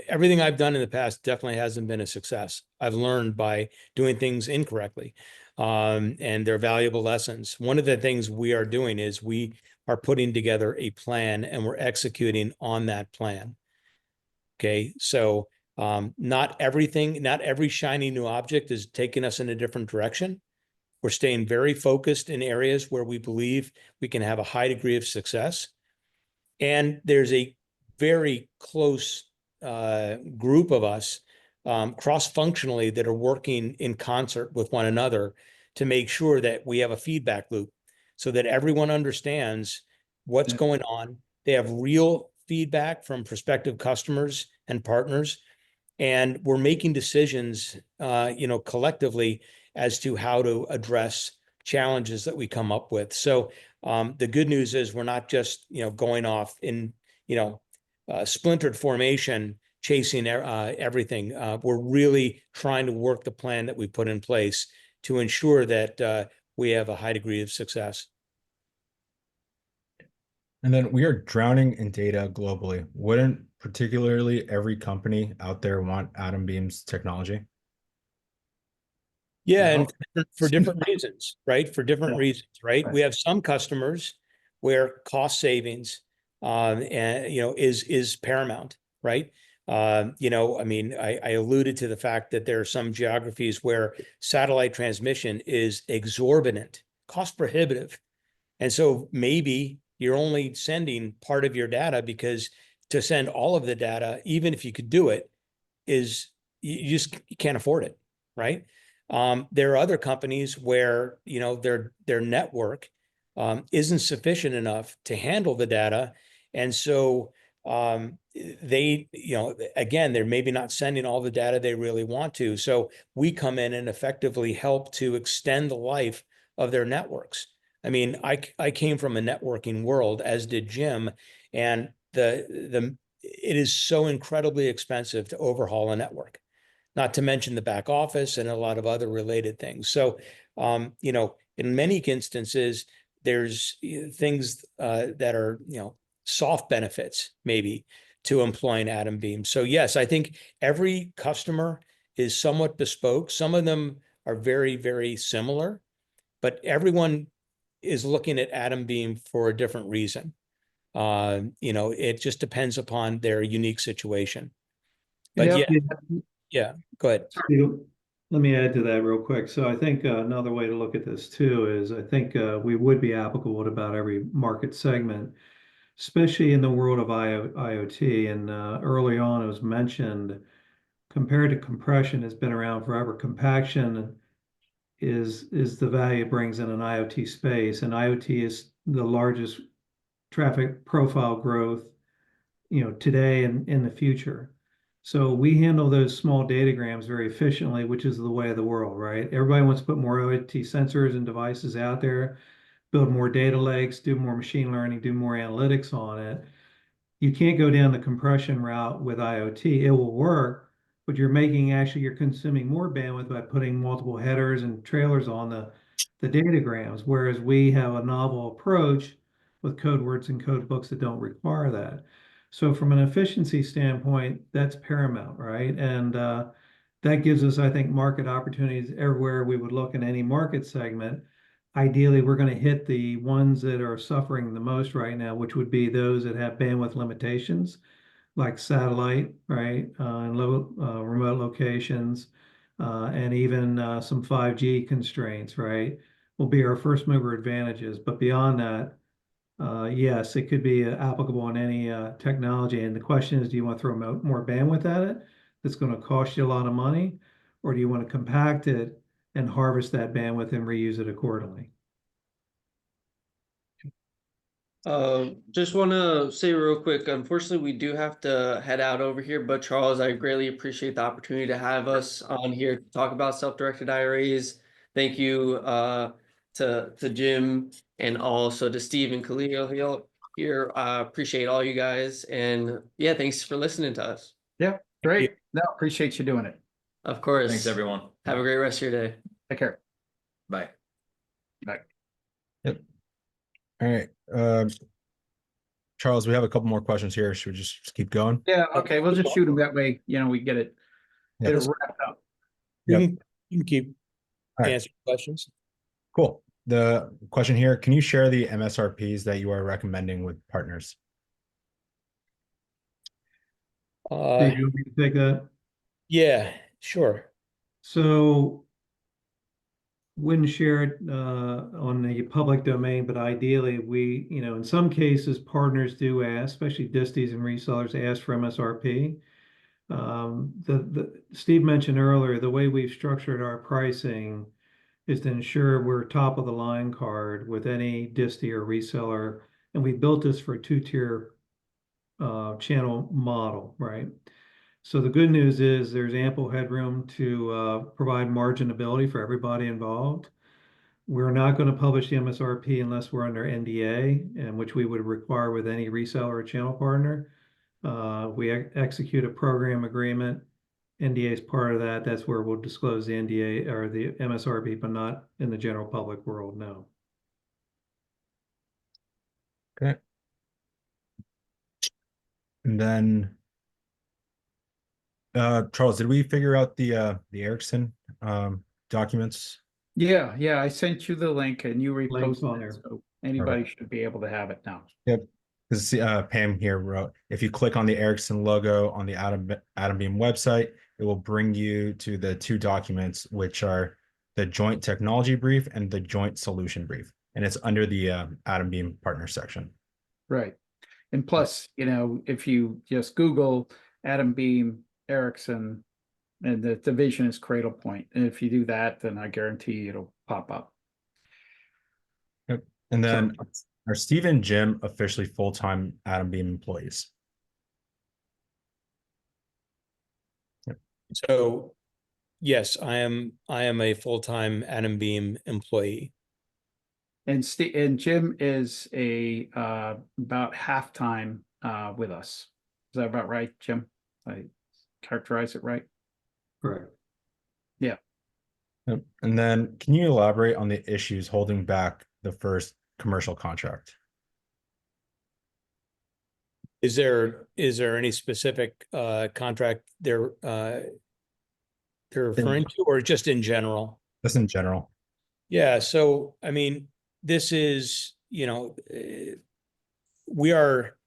everything I've done in the past definitely hasn't been a success. I've learned by doing things incorrectly, and they're valuable lessons. One of the things we are doing is we are putting together a plan and we're executing on that plan. Okay, so not every shiny new object is taking us in a different direction. We're staying very focused in areas where we believe we can have a high degree of success. And there's a very close group of us cross-functionally that are working in concert with one another to make sure that we have a feedback loop so that everyone understands what's going on. They have real feedback from prospective customers and partners, and we're making decisions, collectively as to how to address challenges that we come up with. So the good news is we're not just, going off in, splintered formation, chasing everything. We're really trying to work the plan that we put in place to ensure that we have a high degree of success. And then we are drowning in data globally. Wouldn't particularly every company out there want Atombeam's technology? Yeah, Well, and for different reasons, right? For different Yeah. reasons, right? Right. We have some customers where cost savings, is paramount, right? I mean, I alluded to the fact that there are some geographies where satellite transmission is exorbitant, cost prohibitive. And so maybe you're only sending part of your data because to send all of the data, even if you could do it, is you can't afford it, right? There are other companies where their network isn't sufficient enough to handle the data, and so they, again, they're maybe not sending all the data they really want to. So we come in and effectively help to extend the life of their networks. I mean, I came from a networking world, as did Jim, and it is so incredibly expensive to overhaul a network, not to mention the back office and a lot of other related things. So, in many instances, there's things that are, soft benefits maybe to employing Atombeam. So yes, I think every customer is somewhat bespoke. Some of them are very, very similar, but everyone is looking at Atombeam for a different reason. It just depends upon their unique situation. But Yeah. yeah, go ahead. Let me add to that real quick. So I think another way to look at this too is I think we would be applicable to about every market segment, especially in the world of IoT. And early on, it was mentioned, compared to compression, has been around forever. Compaction is the value it brings in an IoT space, and IoT is the largest traffic profile growth, today and in the future. So we handle those small datagrams very efficiently, which is the way of the world, right? Everybody wants to put more IoT sensors and devices out there, build more data lakes, do more machine learning, do more analytics on it. You can't go down the compression route with IoT. It will work, but you're consuming more bandwidth by putting multiple headers and trailers on the datagrams, whereas we have a novel approach with code words and code books that don't require that. So from an efficiency standpoint, that's paramount, right? And that gives us, I think, market opportunities everywhere we would look in any market segment. Ideally, we're going to hit the ones that are suffering the most right now, which would be those that have bandwidth limitations, like satellite, right, and low remote locations, and even some 5G constraints, right, will be our first mover advantages. But beyond that, yes, it could be applicable on any technology. And the question is, do you want to throw more bandwidth at it that's going to cost you a lot of money, or do you want to compact it and harvest that bandwidth and reuse it accordingly? Just want to say real quick, unfortunately, we do have to head out over here, but Charles, I greatly appreciate the opportunity to have us on here to talk about self-directed IRAs. Thank you to Jim and also to Steve and Khalil here. Appreciate all you guys, and yeah, thanks for listening to us. Yeah, great. No, appreciate you doing it. Of course. Thanks, everyone. Have a great rest of your day. Take care. Bye. Bye. Yep. All right. Charles, we have a couple more questions here. Should we just keep going? Yeah, okay, we'll just shoot them that way, we get it Yeah. wrapped up. You Yep. can keep All right. answering questions. Cool. The question here, can you share the MSRPs that you are recommending with partners? Steve, you want me to take that? Yeah, sure. So wouldn't share it on the public domain, but ideally we, in some cases, partners do ask, especially disties and resellers ask for MSRP. Steve mentioned earlier, the way we've structured our pricing is to ensure we're top of the line card with any distie or reseller. And we built this for a two-tier channel model, right? So the good news is there's ample headroom to provide marginability for everybody involved. We're not going to publish the MSRP unless we're under NDA, and which we would require with any reseller or channel partner. We execute a program agreement. NDA is part of that. That's where we'll disclose the NDA or the MSRP, but not in the general public world, no. Okay. And then, Charles, did we figure out the Ericsson documents? Yeah, I sent you the link and you Link's on reposted there. it, so anybody should be able to have it now. Yep. Because Pam here wrote, if you click on the Ericsson logo on the Atombeam website, it will bring you to the two documents, which are the joint technology brief and the joint solution brief. And it's under the Atombeam partner section. Right. And plus, if you just Google Atombeam, Ericsson, and the division is Cradle Point. And if you do that, then I guarantee it'll pop up. Yep. And then are Steve and Jim officially full-time Atombeam employees? Yep. So yes, I am a full-time Atombeam employee. And Jim is about half-time with us. Is that about right, Jim? I characterize it right? Correct. Yeah. Yep. And then can you elaborate on the issues holding back the first commercial contract? Is there any specific contract they're referring to, or just in general? Just in general. Yeah, so I mean, this is, we are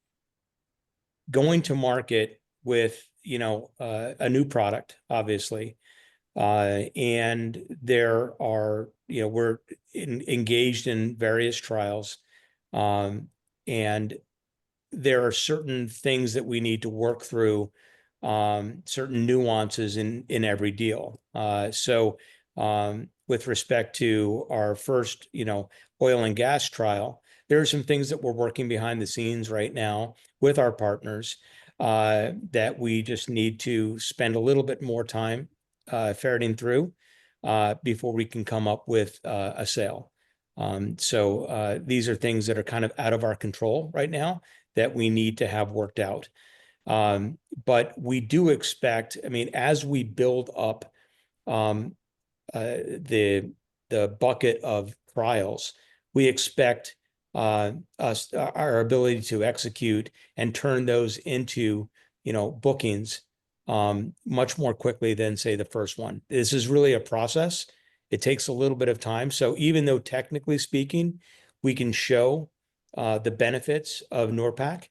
going to market with, a new product, obviously. And there are, we're engaged in various trials. And there are certain things that we need to work through, certain nuances in every deal. So with respect to our first, oil and gas trial, there are some things that we're working behind the scenes right now with our partners that we just need to spend a little bit more time ferreting through before we can come up with a sale. So these are things that are kind of out of our control right now that we need to have worked out. But we do expect, I mean, as we build up the bucket of trials, we expect our ability to execute and turn those into, bookings much more quickly than, say, the first one. This is really a process. It takes a little bit of time. So even though technically speaking, we can show the benefits of NORPAC,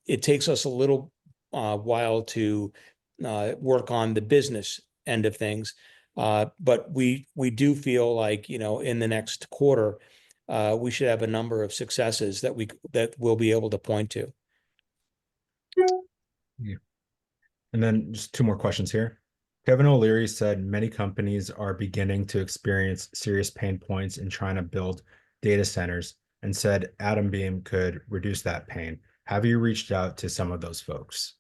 it takes us a little while to work on the business end of things. But we do feel like, in the next quarter, we should have a number of successes that we'll be able to point to. Yeah. And then just two more questions here. Kevin O'Leary said many companies are beginning to experience serious pain points in trying to build data centers and said Atombeam could reduce that pain. Have you reached out to some of those folks?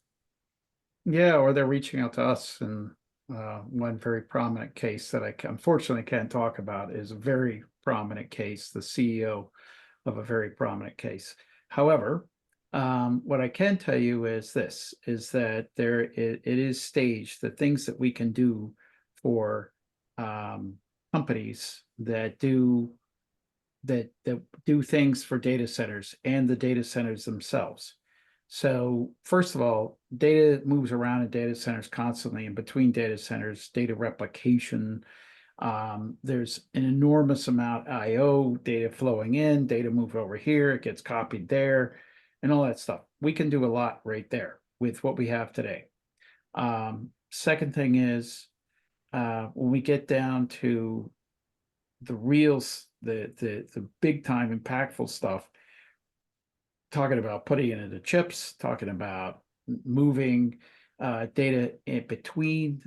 Yeah, or they're reaching out to us. And one very prominent case that unfortunately can't talk about is a very prominent case, the CEO of a very prominent case. However, what I can tell you is this, is that it is staged, the things that we can do for companies that do things for data centers and the data centers themselves. So first of all, data moves around in data centers constantly, and between data centers, data replication. There's an enormous amount IO data flowing in, data move over here, it gets copied there, and all that stuff. We can do a lot right there with what we have today. Second thing is, when we get down to the reals, the big time impactful stuff, talking about putting it into chips, talking about moving data in between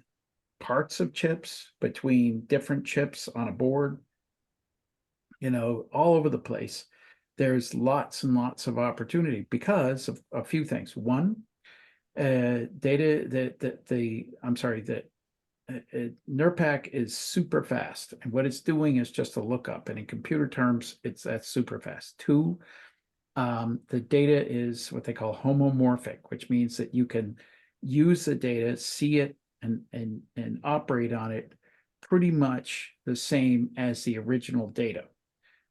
parts of chips, between different chips on a board, all over the place. There's lots and lots of opportunity because of a few things. One, NERPAC is super fast, and what it's doing is just a lookup, and in computer terms, that's super fast. Two, the data is what they call homomorphic, which means that you can use the data, see it, and operate on it pretty much the same as the original data.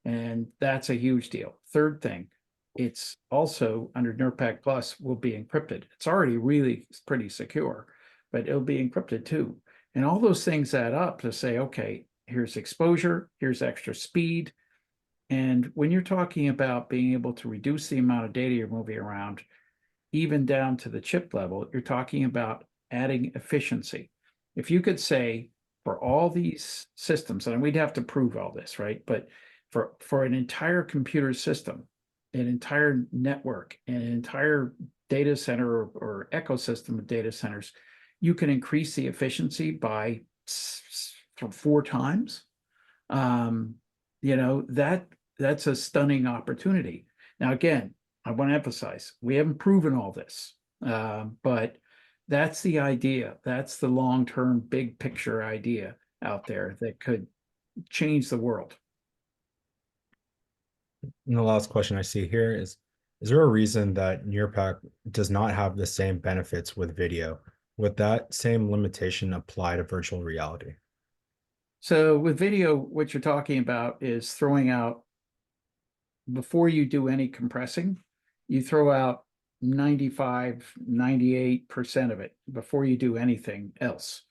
And that's a huge deal. Third thing, it's also under NERPAC Plus will be encrypted. It's already really pretty secure, but it'll be encrypted too. And all those things add up to say, okay, here's exposure, here's extra speed. And when you're talking about being able to reduce the amount of data you're moving around, even down to the chip level, you're talking about adding efficiency. If you could say for all these systems, and we'd have to prove all this, right? But for an entire computer system, an entire network, an entire data center or ecosystem of data centers, you can increase the efficiency by 4 times. That's a stunning opportunity. Now, again, I want to emphasize, we haven't proven all this, but that's the idea. That's the long-term big picture idea out there that could change the world. And the last question I see here is there a reason that NearPack does not have the same benefits with video? Would that same limitation apply to virtual reality? So with video, what you're talking about is throwing out, before you do any compressing, you throw out 95, 98% of it before you do anything else.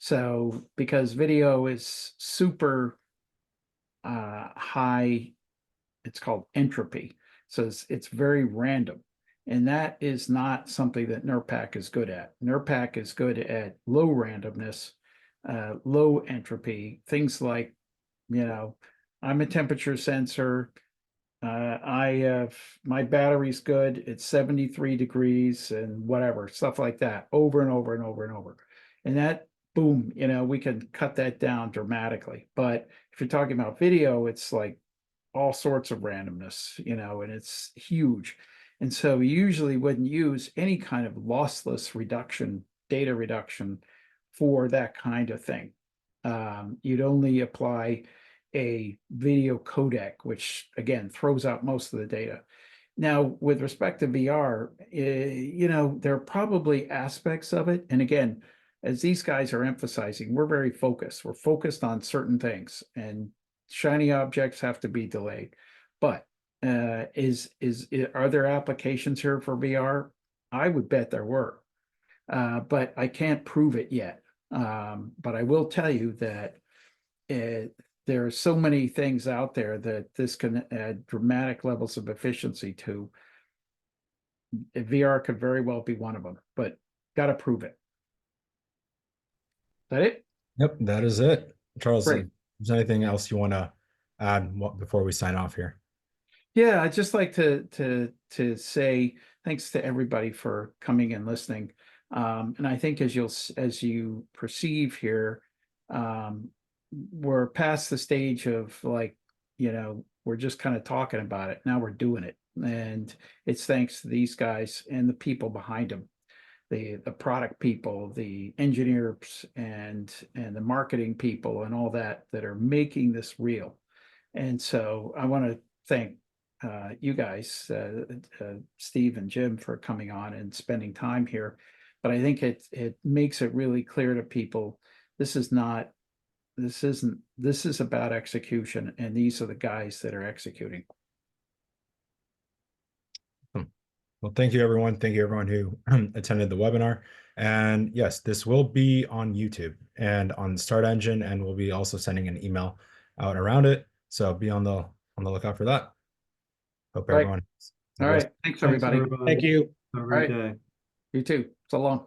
So because video is super high, it's called entropy. So it's very random. And that is not something that NERPAC is good at. NERPAC is good at low randomness, low entropy, things like, I'm a temperature sensor. My battery's good. It's 73 degrees and whatever, stuff like that, over and over and over and over. And that, boom, we can cut that down dramatically. But if you're talking about video, it's like all sorts of randomness, and it's huge. And so you usually wouldn't use any kind of lossless reduction, data reduction for that kind of thing. You'd only apply a video codec, which again throws out most of the data. Now, with respect to VR, there are probably aspects of it. And again, as these guys are emphasizing, we're very focused. We're focused on certain things, and shiny objects have to be delayed. But are there applications here for VR? I would bet there were, but I can't prove it yet. But I will tell you that there are so many things out there that this can add dramatic levels of efficiency to. VR could very well be one of them, but got to prove it. Is that it? Yep, that is it. Charles, Great. is there anything else you want to add before we sign off here? Yeah, I'd just like to say thanks to everybody for coming and listening. And I think as you perceive here, we're past the stage of we're just kind of talking about it. Now we're doing it. And it's thanks to these guys and the people behind them, the product people, the engineers and the marketing people and all that are making this real. And so I want to thank you guys, Steve and Jim, for coming on and spending time here. But I think it makes it really clear to people, this is about execution, and these are the guys that are executing. Well, thank you, everyone. Thank you, everyone who attended the webinar. And yes, this will be on YouTube and on Start Engine, and we'll be also sending an email out around it. So be on the lookout for that. Hope Right. everyone. All right. Thanks, Thanks, everybody. everybody. Thank you. Have a great All day. You too. So long.